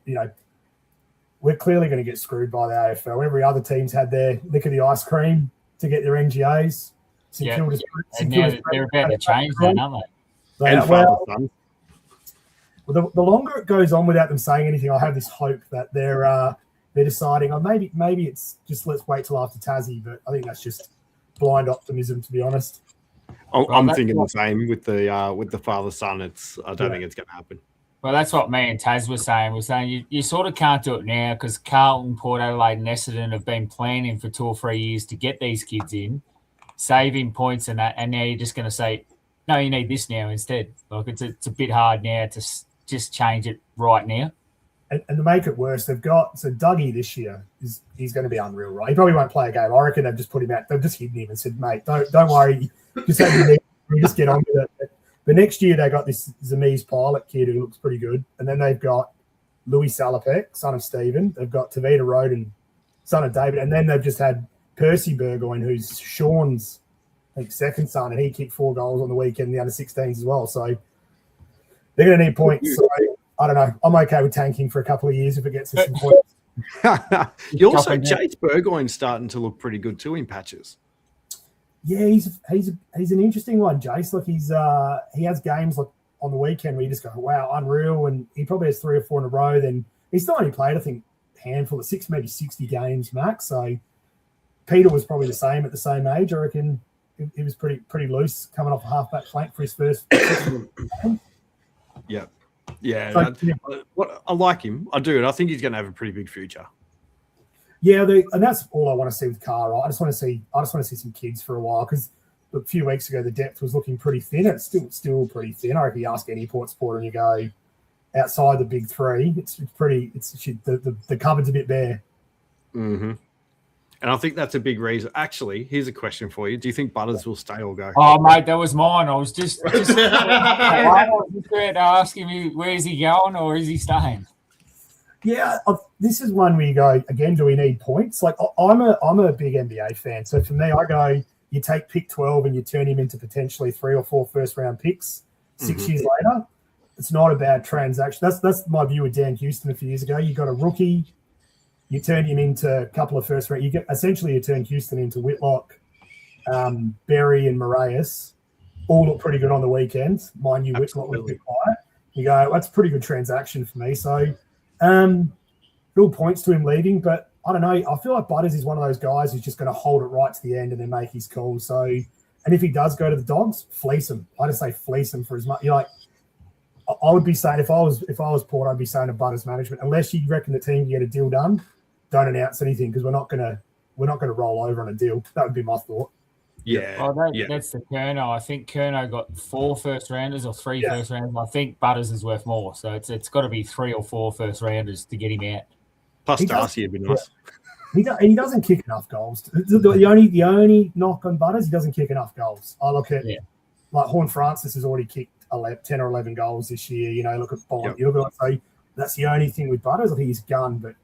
we're clearly going to get screwed by the AFL. Every other team's had their lick of the ice cream to get their NGAs. And now they're about to change that, aren't they? The longer it goes on without them saying anything, I have this hope that they're deciding, maybe it's just let's wait till after Tassie, but I think that's just blind optimism, to be honest. I'm thinking the same with the father-son. I don't think it's going to happen. Well, that's what me and Taz were saying. We're saying you sort of can't do it now because Carlton, Port Adelaide and Essendon have been planning for 2 or 3 years to get these kids in, saving points and that, and now you're just going to say, no, you need this now instead. Like it's a bit hard now to just change it right now. And to make it worse, they've got Dougie this year he's going to be unreal, right? He probably won't play a game. I reckon they've just put him out. They've just hidden him and said, mate, don't worry, you just get on with it. But next year they got this Zamiz Pilot kid who looks pretty good, and then they've got Louis Salopek, son of Stephen. They've got Tavita Roden, son of David, and then they've just had Percy Burgoyne, who's Sean's second son, and he kicked 4 goals on the weekend in the under-16s as well. So they're going to need points. So I don't know. I'm okay with tanking for a couple of years if it gets us some points. You also, Chase Burgoyne's starting to look pretty good too in patches. Yeah, he's an interesting one, Jace. Like he has games like on the weekend where you just go, wow, unreal, and he probably has 3 or 4 in a row. Then he's still only played, I think, a handful of 6, maybe 60 games max. So Peter was probably the same at the same age. I reckon he was pretty loose coming off a halfback flank for his first game. Yeah. Yeah, I like him. I do, and I think he's going to have a pretty big future. Yeah, and that's all I want to see with Carr. Right? I just want to see some kids for a while because a few weeks ago the depth was looking pretty thin. It's still pretty thin. I reckon you ask any Port supporter and you go outside the big 3, it's pretty. The cupboard's a bit bare. Mm-hmm. And I think that's a big reason. Actually, here's a question for you: do you think Butters will stay or go? Oh, mate, that was mine. I was just asking me where is he going or is he staying? Yeah, this is one where you go, again, do we need points? Like, I'm a big NBA fan. So for me, I go, you take pick 12 and you turn him into potentially 3 or 4 first-round picks 6 years later. It's not a bad transaction. That's my view with Dan Houston a few years ago. You got a rookie, you turn him into a couple of first-round. You turn Houston into Whitlock, Berry and Moraes. All look pretty good on the weekend. Mind you, Whitlock was a bit quiet. You go, that's a pretty good transaction for me. So real points to him leaving, but I don't know. I feel like Butters is one of those guys who's just going to hold it right to the end and then make his call. So, and if he does go to the Dogs, fleece him. I just say fleece him for as much. I would be saying if I was Port, I'd be saying to Butters management, unless you reckon the team can get a deal done, don't announce anything because we're not going to roll over on a deal. That would be my thought. Yeah. That's the Curnow. I think Curnow got 4 first-rounders or 3 first-rounders. I think Butters is worth more. So it's got to be 3 or 4 first-rounders to get him out. Plus, He does- Darcy would be nice. He doesn't kick enough goals. The only knock on Butters, he doesn't kick enough goals. I look at like Horn Francis has already kicked 10 or 11 goals this year. You know, look at Bond. Yep. You look at so that's the only thing with Butters. I think he's gun, but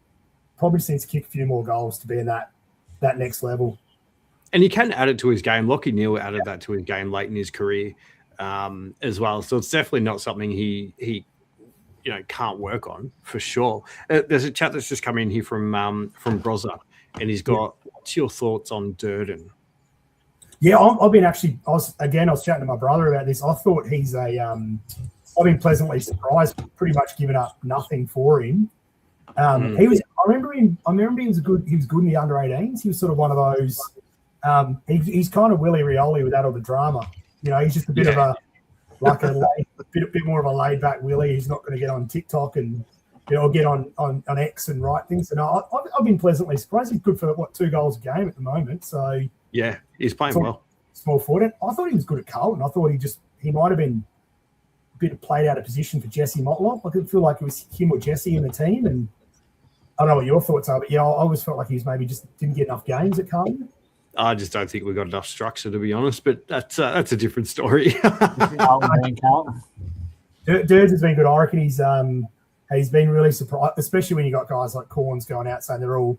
probably just needs to kick a few more goals to be in that next level. And you can add it to his game. Lockie Neal added that to his game late in his career as well. So it's definitely not something he can't work on for sure. There's a chat that's just come in here from Brozza, and he's got, what's your thoughts on Durden? Yeah, I've been actually. I was chatting to my brother about this. I thought he's a. I've been pleasantly surprised. Pretty much given up nothing for him. He was. I remember him. He was good. He was good in the under-18s. He was sort of one of those. He's kind of Willie Rioli without all the drama. You know, he's just a bit of a bit more of a laid-back Willie. He's not going to get on TikTok and get on X and write things. And I've been pleasantly surprised. He's good for 2 goals a game at the moment. So. Yeah, he's playing well. Small forward. I thought he was good at Carlton. I thought he might have been a bit played out of position for Jesse Motlop. I could feel like it was him or Jesse in the team. And I don't know what your thoughts are, but yeah, I always felt like he was maybe just didn't get enough games at Carlton. I just don't think we've got enough structure, to be honest. But that's a different story. Durds has been good. I reckon he's been really surprised, especially when you got guys like Corns going out saying they're all,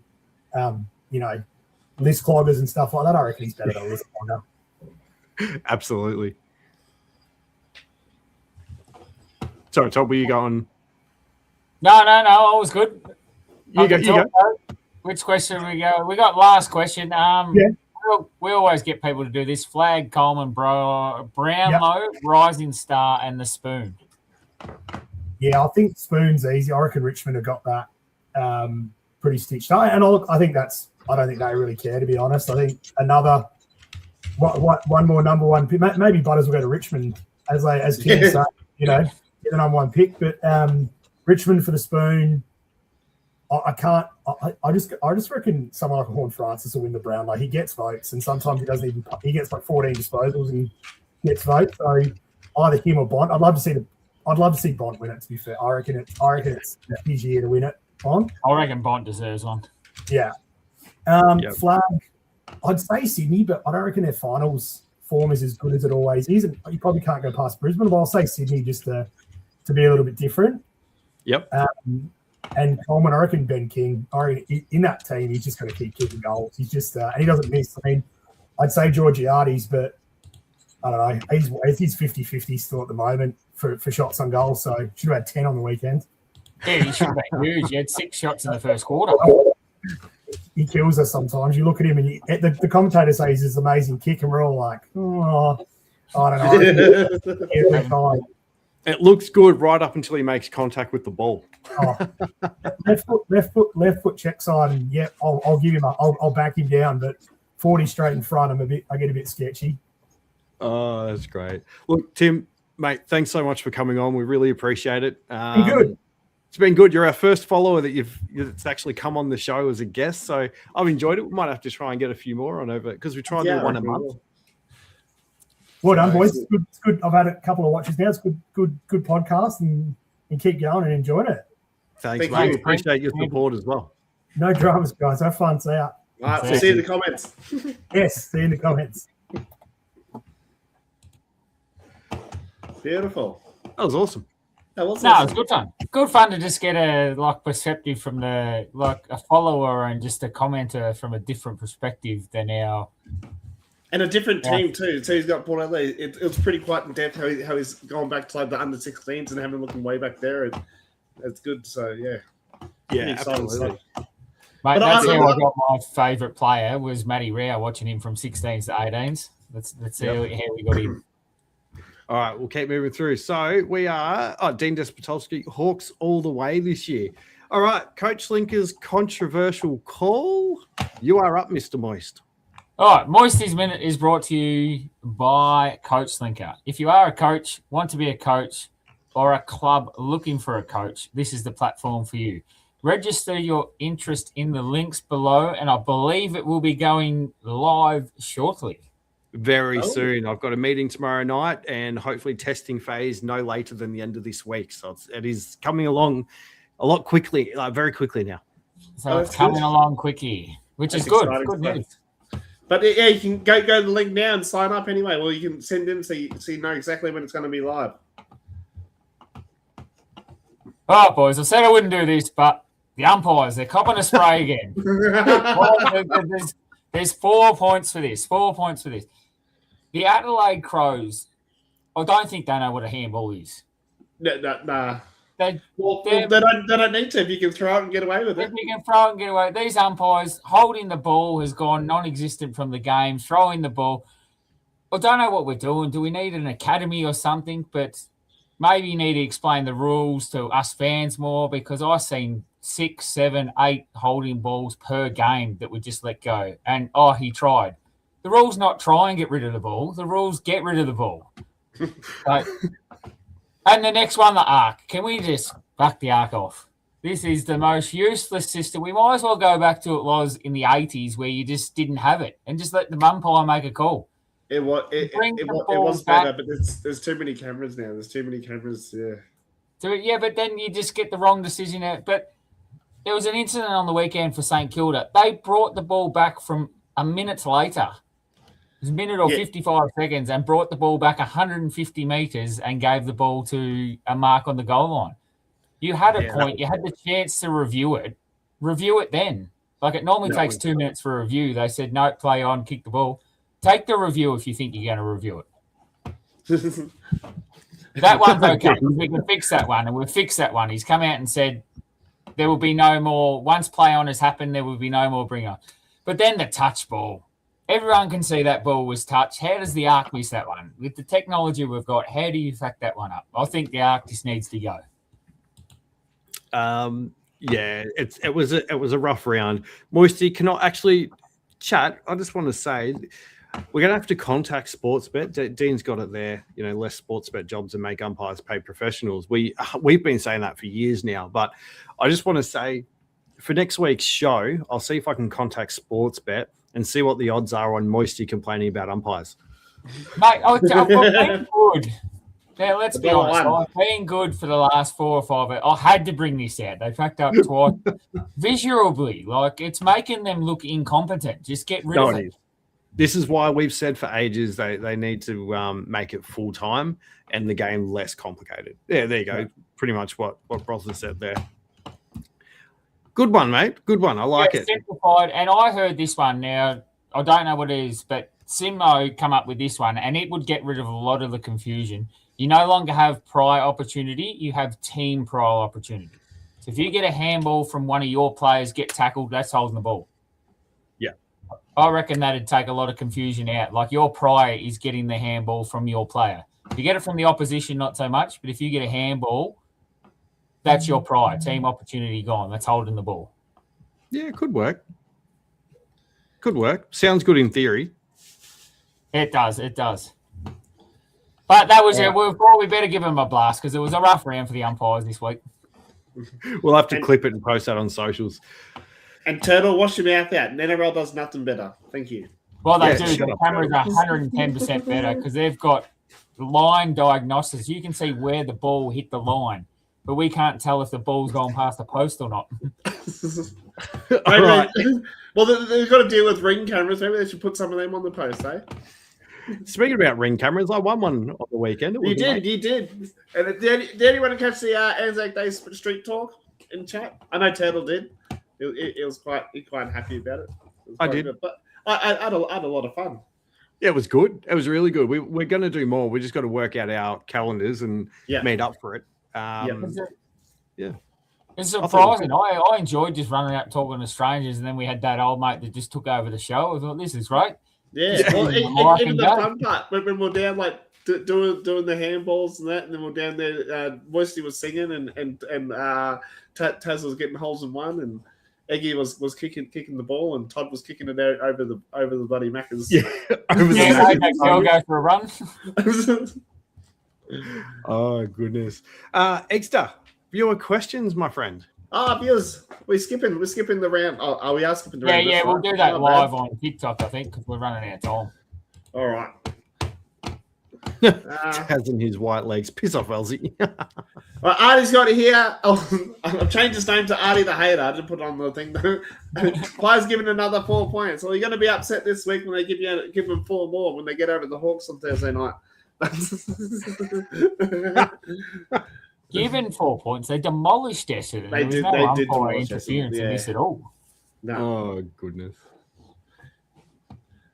list cloggers and stuff like that. I reckon he's better than a list clogger. Absolutely. Sorry, Todd, were you going? No, I was good. You go. Which question we go? We got last question. We always get people to do this. Flag, Coleman, Brownlow, Rising Star, and the Spoon. Yeah, I think Spoon's easy. I reckon Richmond have got that pretty stitched up. And I think I don't think they really care, to be honest. I think another one more number one pick. Maybe Butters will go to Richmond as Tim said, get the number one pick. But Richmond for the Spoon. I just reckon someone like Horn Francis will win the Brownlow. He gets votes, and sometimes he doesn't even. He gets like 14 disposals and gets votes. So either him or Bont. I'd love to see Bont win it. To be fair, I reckon it's his year to win it. Bont. I reckon Bont deserves one. Yeah. Flag. I'd say Sydney, but I don't reckon their finals form is as good as it always is. You probably can't go past Brisbane, but I'll say Sydney just to be a little bit different. Yep. And Coleman, I reckon Ben King. In that team, he's just going to keep kicking goals. He's just and he doesn't miss. I mean, I'd say Georgiades, but I don't know. He's 50-50 still at the moment for shots on goal. So should have had 10 on the weekend. Yeah, he should have been huge. He had 6 shots in the first quarter. He kills us sometimes. You look at him and the commentators say he's this amazing kick, and we're all like, oh, I don't know. It looks good right up until he makes contact with the ball. Left foot check side, and yeah, I'll give him. I'll back him down, but 40 straight in front, I get a bit sketchy. Oh, that's great. Look, Tim, mate, thanks so much for coming on. We really appreciate it. Good. It's been good. You're our first follower that's actually come on the show as a guest, so I've enjoyed it. We might have to try and get a few more on over because we try and do one a month. Well done, boys. It's good. I've had a couple of watches now. It's good podcast, and keep going and enjoying it. Thanks, mate. We appreciate your support as well. No dramas, guys. Have fun. See ya. All right, we'll see you in the comments. Yes, see you in the comments. Beautiful. That was awesome. It was good fun. Good fun to just get a perspective from a follower and just a commenter from a different perspective than our. And a different team too. So he's got Port Adelaide. It was pretty quite in depth how he's gone back to like the under 16s and having looking way back there. It's good. So yeah, absolutely. Mate, that's how I got my favourite player was Matty Rao. Watching him from 16s to 18s. That's how we got him. All right, we'll keep moving through. So we are Dean Despotowski, Hawks all the way this year. All right, CoachLinker's controversial call. You are up, Mr. Moist. All right, Moisty's Minute is brought to you by CoachLinker. If you are a coach, want to be a coach, or a club looking for a coach, this is the platform for you. Register your interest in the links below, and I believe it will be going live shortly. Very soon. I've got a meeting tomorrow night and hopefully testing phase no later than the end of this week. So it is coming along a lot quickly, very quickly now. So it's coming along quickly, which is good. Good news. But yeah, you can go to the link now and sign up anyway. Well, you can send in so you know exactly when it's going to be live. All right, boys. I said I wouldn't do this, but the umpires, they're copping a spray again. There's 4 points for this. 4 points for this. The Adelaide Crows, I don't think they know what a handball is. Nah. They don't need to if you can throw it and get away with it. If you can throw it and get away. These umpires, holding the ball has gone non-existent from the game, throwing the ball. I don't know what we're doing. Do we need an academy or something? But maybe you need to explain the rules to us fans more, because I've seen 6, 7, 8 holding balls per game that we just let go. And, he tried. The rule's not try and get rid of the ball. The rule's get rid of the ball. And the next one, the arc. Can we just back the arc off? This is the most useless system. We might as well go back to it was in the 80s where you just didn't have it and just let the umpire make a call. It was better, but there's too many cameras now. There's too many cameras, yeah. So, yeah, but then you just get the wrong decision out. But there was an incident on the weekend for St Kilda. They brought the ball back from a minute later. It was a minute or 55 seconds, and brought the ball back 150 metres and gave the ball to a mark on the goal line. You had a point. You had the chance to review it. Review it then. Like, it normally takes 2 minutes for a review. They said, no, play on, kick the ball. Take the review if you think you're going to review it. That one's okay. We can fix that one, and we'll fix that one. He's come out and said there will be no more. Once play on has happened, there will be no more bring on. But then the touch ball. Everyone can see that ball was touched. How does the arc miss that one? With the technology we've got, how do you fuck that one up? I think the arc just needs to go. It was a rough round. Moisty cannot actually chat. I just want to say we're going to have to contact Sportsbet. Dean's got it there. Less Sportsbet jobs and make umpires pay professionals. We've been saying that for years now, but I just want to say for next week's show, I'll see if I can contact Sportsbet and see what the odds are on Moisty complaining about umpires. Mate, I've been good. Now, let's be honest. I've been good for the last 4 or 5. I had to bring this out. They fucked up twice. Visually, it's making them look incompetent. Just get rid of it. This is why we've said for ages they need to make it full-time and the game less complicated. Yeah, there you go. Pretty much what Brosnan said there. Good one, mate. Good one. I like it. Simplified. And I heard this one now. I don't know what it is, but Simo come up with this one, and it would get rid of a lot of the confusion. You no longer have prior opportunity. You have team prior opportunity. So if you get a handball from one of your players, get tackled, that's holding the ball. Yeah. I reckon that'd take a lot of confusion out. Like, your prior is getting the handball from your player. If you get it from the opposition, not so much. But if you get a handball, that's your prior. Team opportunity gone. That's holding the ball. Yeah, it could work. Could work. Sounds good in theory. It does. It does. But that was it. We better give him a blast because it was a rough round for the umpires this week. We'll have to clip it and post that on socials. And Turtle, wash your mouth out. NRL does nothing better. Thank you. Well, they do. The cameras are 110% better because they've got line diagnostics. You can see where the ball hit the line. But we can't tell if the ball's gone past the post or not. Right. Well, they've got to deal with ring cameras. Maybe they should put some of them on the post, eh? Speaking about ring cameras, I won one on the weekend. You did. And did anyone catch the Anzac Day street talk in chat? I know Turtle did. It was quite happy about it. I did. Good. But I had a lot of fun. Yeah, it was good. It was really good. We're going to do more. We just got to work out our calendars and meet up for it. It's surprising. I enjoyed just running out talking to strangers, and then we had that old mate that just took over the show. I thought, this is great. Yeah. Well, even the fun part, when we're down doing the handballs and that, and then we're down there, Moisty was singing and Taz was getting holes in one, and Egi was kicking the ball, and Todd was kicking it out over the bloody Maccas. Yeah, go for a run. Oh goodness, Exeter, viewer questions, my friend. Viewers, we're skipping the round. Oh, we are skipping the round. Yeah, we'll do that live on TikTok, I think, because we're running out of time. All right. Taz and his white legs. Piss off, Elsie. Well, Artie's got it here. Oh, I've changed his name to Artie the Hater. I didn't put it on the thing though. Players given another 4 points. Well, you're going to be upset this week when they give them 4 more when they get over the Hawks on Thursday night. Given 4 points, they demolished Essendon. They did. No They did umpire demolish interference Essendon, in this at all. No, Oh, goodness.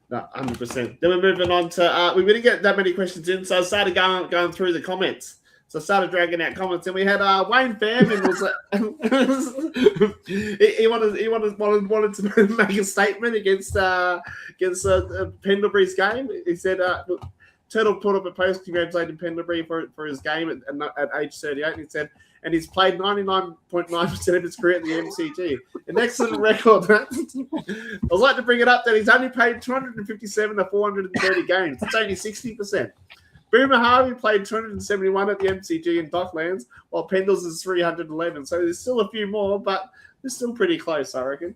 no, 100%. Then we're moving on to. We didn't get that many questions in, so I started going through the comments. So I started dragging out comments, and we had Wayne Fairman was he wanted to make a statement against Pendlebury's game. He said, Turtle put up a post congratulating Pendlebury for his game at age 38, and he said, and he's played 99.9% of his career at the MCG. An excellent record. I'd like to bring it up that he's only played 257 of 430 games. It's only 60%. Boomer Harvey played 271 at the MCG in Docklands, while Pendles is 311. So there's still a few more, but they're still pretty close, I reckon.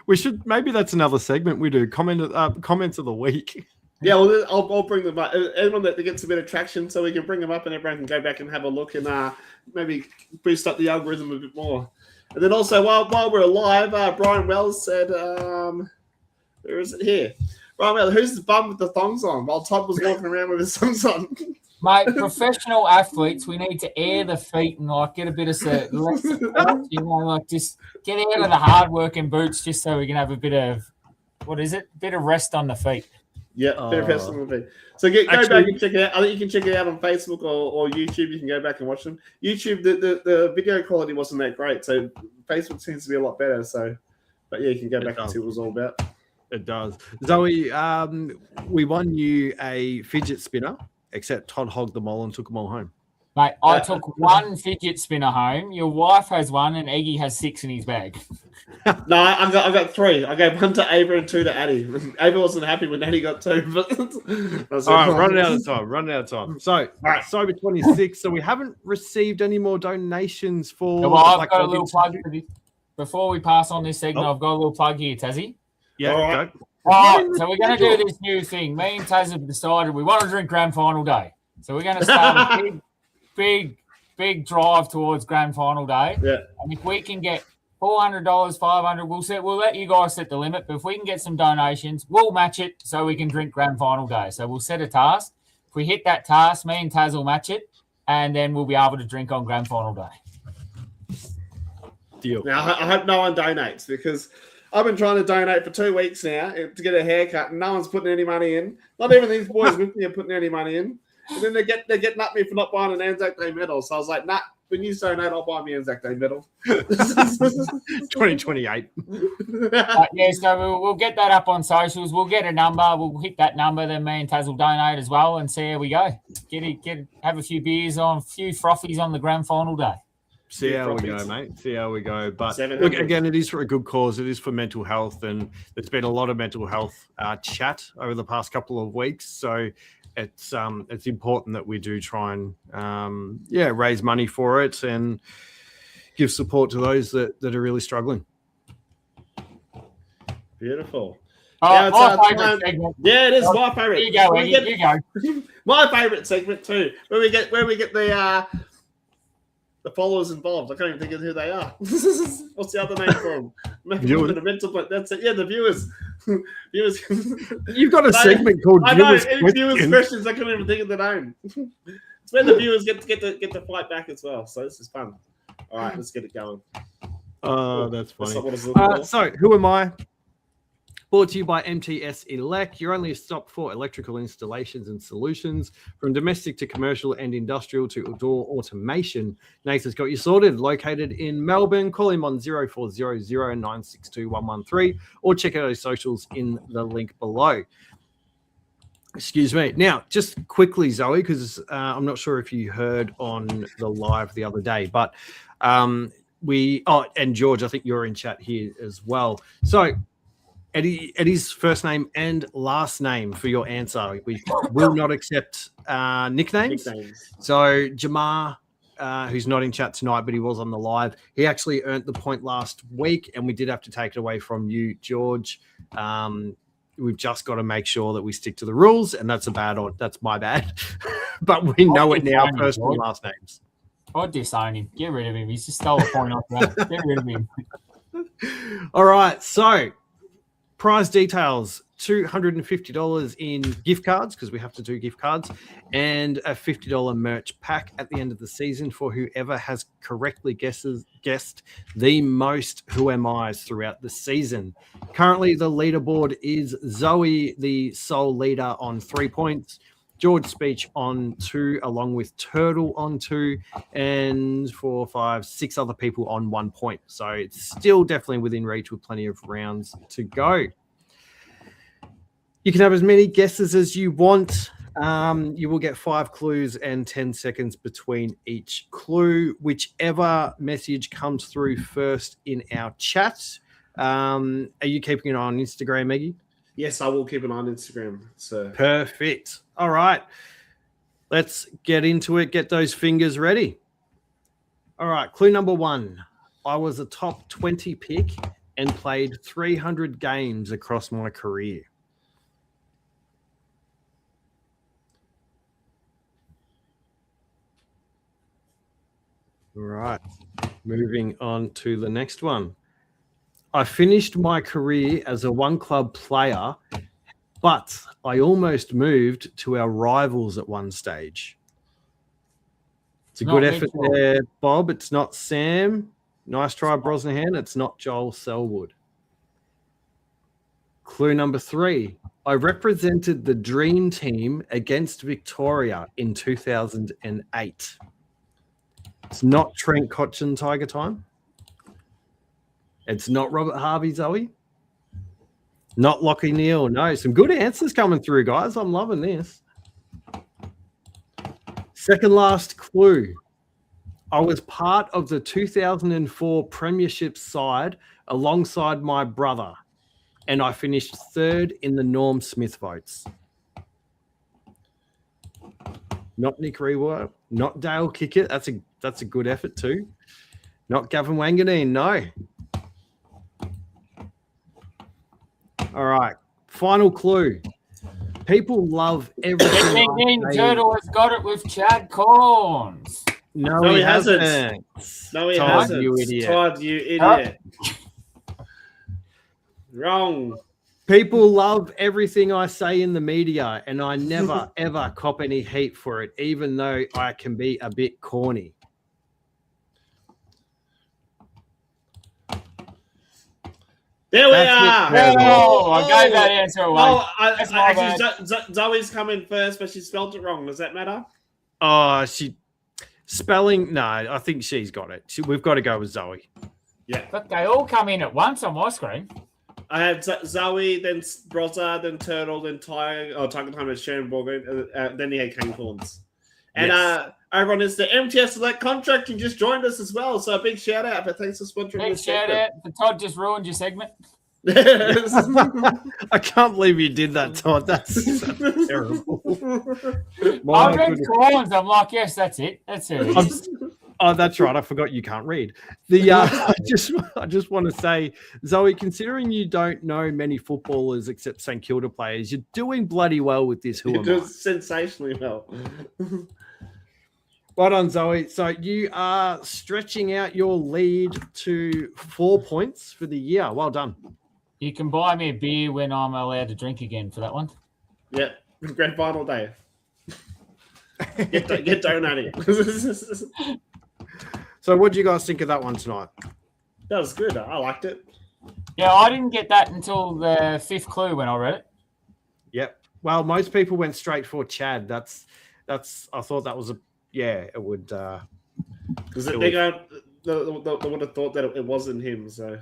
We should maybe that's another segment we do. Comments of the week. Yeah, well, I'll bring them up. Anyone that gets a bit of traction, so we can bring them up and everyone can go back and have a look and maybe boost up the algorithm a bit more. And then also, while we're alive, Brian Wells said, where is it here? Brian Wells, who's the bum with the thongs on while Todd was walking around with his thongs on? Mate, professional athletes, we need to air the feet and get a bit of less support, just get out of the hard working boots just so we can have a bit of bit of rest on the feet. Yeah, bit of rest on the feet. So go back and check it out. I think you can check it out on Facebook or YouTube. You can go back and watch them. YouTube, the video quality wasn't that great, so Facebook seems to be a lot better. So, but yeah, you can go back and see what it was all about. It does. Zoe, we won you a fidget spinner, except Todd hogged them all and took them all home. Mate, I took one fidget spinner home. Your wife has one, and Egi has 6 in his bag. No, I've got 3. I gave 1 to Ava and 2 to Addie. Ava wasn't happy when Addie got 2. But all right, running out of time. So, Sober 26. So we haven't received any more donations for. Well, I've got a little plug for this. Before we pass on this segment, I've got a little plug here, Tazzy. Yeah, all right. All right, so we're going to do this new thing. Me and Taz have decided we want to drink grand final day. So we're going to start a big drive towards grand final day. Yeah. And if we can get $400, $500, we'll let you guys set the limit. But if we can get some donations, we'll match it so we can drink grand final day. So we'll set a task. If we hit that task, me and Taz will match it, and then we'll be able to drink on grand final day. Deal. Now, I hope no one donates because I've been trying to donate for 2 weeks now to get a haircut, and no one's putting any money in. Not even these boys with me are putting any money in. And then they're getting at me for not buying an Anzac Day medal. So I was like, nah, when you donate, I'll buy me Anzac Day medal. 2028. Yeah, so we'll get that up on socials. We'll get a number. We'll hit that number. Then me and Taz will donate as well and see how we go. Have a few beers on, a few frothies on the grand final day. See how we go, mate. See how we go. But look, again, it is for a good cause. It is for mental health, and there's been a lot of mental health chat over the past couple of weeks. So it's important that we do try and raise money for it and give support to those that are really struggling. Beautiful. Oh, my favourite segment. Yeah, it is my favourite. You go, Eddie. You go. My favourite segment too, where we get the followers involved. I can't even think of who they are. What's the other name for them? That's it. Yeah, the viewers. Viewers. You've got a segment called Viewers Questions. I couldn't even think of the name. It's where the viewers get to fight back as well. So this is fun. All right, let's get it going. Oh, that's funny. So who am I? Brought to you by MTS Elect, your only stop for electrical installations and solutions. From domestic to commercial and industrial to door automation, Nathan's got you sorted. Located in Melbourne, call him on 0400 962 113 or check out his socials in the link below. Excuse me. Now, just quickly, Zoe, because I'm not sure if you heard on the live the other day, but and George, I think you're in chat here as well. So, Eddie's first name and last name for your answer. We will not accept nicknames. So Jamar, who's not in chat tonight, but he was on the live, he actually earned the point last week, and we did have to take it away from you, George. We've just got to make sure that we stick to the rules, and that's my bad. But we know it now, first and last names. I'd disown him. Get rid of him. He's just stole a point off that. Get rid of him. All right, so prize details, $250 in gift cards, because we have to do gift cards, and a $50 merch pack at the end of the season for whoever has correctly guessed the most Who Am I's throughout the season. Currently, the leaderboard is Zoe, the sole leader, on 3 points, George Speech on 2, along with Turtle on 2, and 4, 5, 6 other people on 1 point. So it's still definitely within reach with plenty of rounds to go. You can have as many guesses as you want. You will get 5 clues and 10 seconds between each clue. Whichever message comes through first in our chat. Are you keeping an eye on Instagram, Maggie? Yes, I will keep an eye on Instagram. So perfect. All right. Let's get into it. Get those fingers ready. All right. Clue number 1. I was a top 20 pick and played 300 games across my career. All right. Moving on to the next one. I finished my career as a one-club player, but I almost moved to our rivals at one stage. It's a good effort there, Bob. It's not Sam. Nice try, Brosnahan. It's not Joel Selwood. Clue number 3. I represented the Dream Team against Victoria in 2008. It's not Trent Cotchin, Tiger Time. It's not Robert Harvey, Zoe. Not Lockie Neal. No, some good answers coming through, guys. I'm loving this. Second last clue. I was part of the 2004 Premiership side alongside my brother, and I finished 3rd in the Norm Smith votes. Not Nick Rewar, not Dale Kickett. That's a good effort too. Not Gavin Wanganeen, no. All right, final clue. People love everything. Turtle has got it with Chad Corns. No, he hasn't. No, he Todd, hasn't. you idiot. Todd, you idiot. Wrong. People love everything I say in the media, and I never, ever cop any heat for it, even though I can be a bit corny. There we are. Oh, I gave that answer away. Zoe's coming first, but she spelled it wrong. Does that matter? Oh, spelling? No, I think she's got it. We've got to go with Zoe. Yeah. But they all come in at once on my screen. I had Zoe, then Brozza, then Turtle, then Tiger Time and Sharon Borgo, then he had Kane Corns. And everyone is the MTS Select contract and just joined us as well. So a big shout out, but thanks for sponsoring this segment. Big shout out. Todd just ruined your segment. I can't believe you did that, Todd. That's terrible. I read Corns. I'm like, yes, that's it. That's it. Oh, that's right. I forgot you can't read. I just want to say, Zoe, considering you don't know many footballers except St Kilda players, you're doing bloody well with this. You're doing sensationally well. Well done, Zoe. So you are stretching out your lead to 4 points for the year. Well done. You can buy me a beer when I'm allowed to drink again for that one. Yeah, grand final day. Get donating. So what do you guys think of that one tonight? That was good. I liked it. Yeah, I didn't get that until the 5th clue when I read it. Yep. Well, most people went straight for Chad. That's. I thought that was it would. Because they would have thought that it wasn't him. So,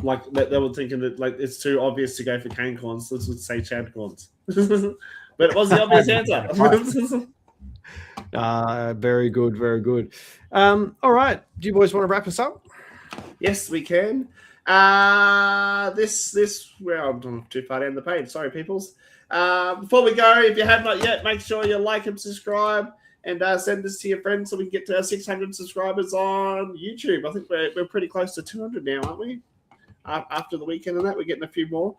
like they were thinking that like it's too obvious to go for Kane Corns. Let's just say Chad Corns. But it was the obvious answer. Very good, very good. All right. Do you boys want to wrap us up? Yes, we can. Well, I'm too far down the page. Sorry, peoples. Before we go, if you have not yet, make sure you like and subscribe and send this to your friends so we can get to our 600 subscribers on YouTube. I think we're pretty close to 200 now, aren't we? after the weekend and that. We're getting a few more.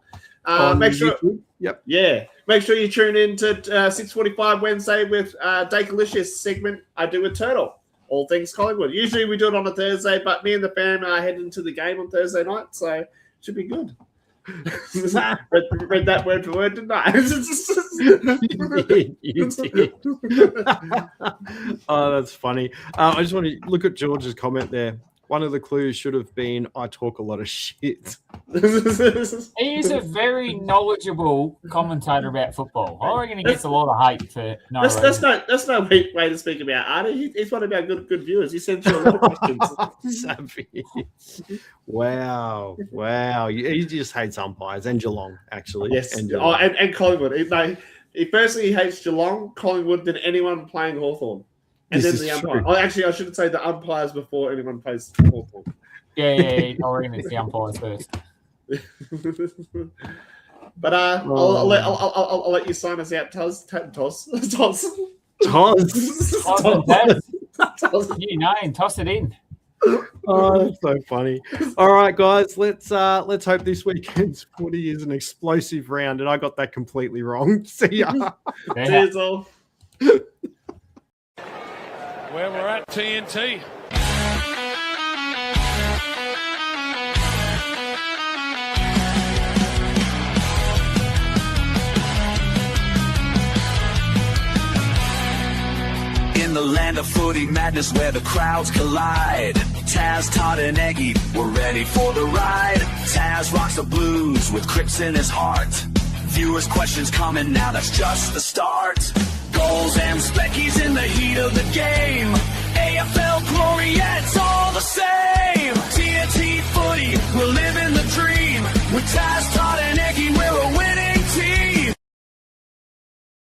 On Make sure, YouTube? Yep. yeah, make sure you tune in to 6:45 Wednesday with Dakelicious segment I do with Turtle. All things Collingwood. Usually we do it on a Thursday, but me and the fam are heading to the game on Thursday night, so it should be good. read that word for word, didn't I? You did. Oh, that's funny. I just want to look at George's comment there. One of the clues should have been, I talk a lot of shit. He is a very knowledgeable commentator about football. I reckon he gets a lot of hate for no reason. That's no way to speak about Artie. He's one of our good viewers. He sends you a lot of questions. Savage. Wow. He just hates umpires and Geelong, actually. Yes. And Collingwood. He firstly hates Geelong, Collingwood, than anyone playing Hawthorn. And this then the is umpire. true. Oh, actually, I should say the umpires before anyone plays Hawthorn. Yeah. I reckon it's the umpires first. But I'll let you sign us out, Toss. New name, toss it in. Oh, that's so funny. All right, guys, let's hope this weekend's footy is an explosive round, and I got that completely wrong. See ya. Cheers all. Where we're at, TNT. In the land of footy madness where the crowds collide, Taz, Todd and Egi were ready for the ride. Taz rocks the blues with Crips in his heart. Viewers' questions coming now, that's just the start. Goals and speckies in the heat of the game.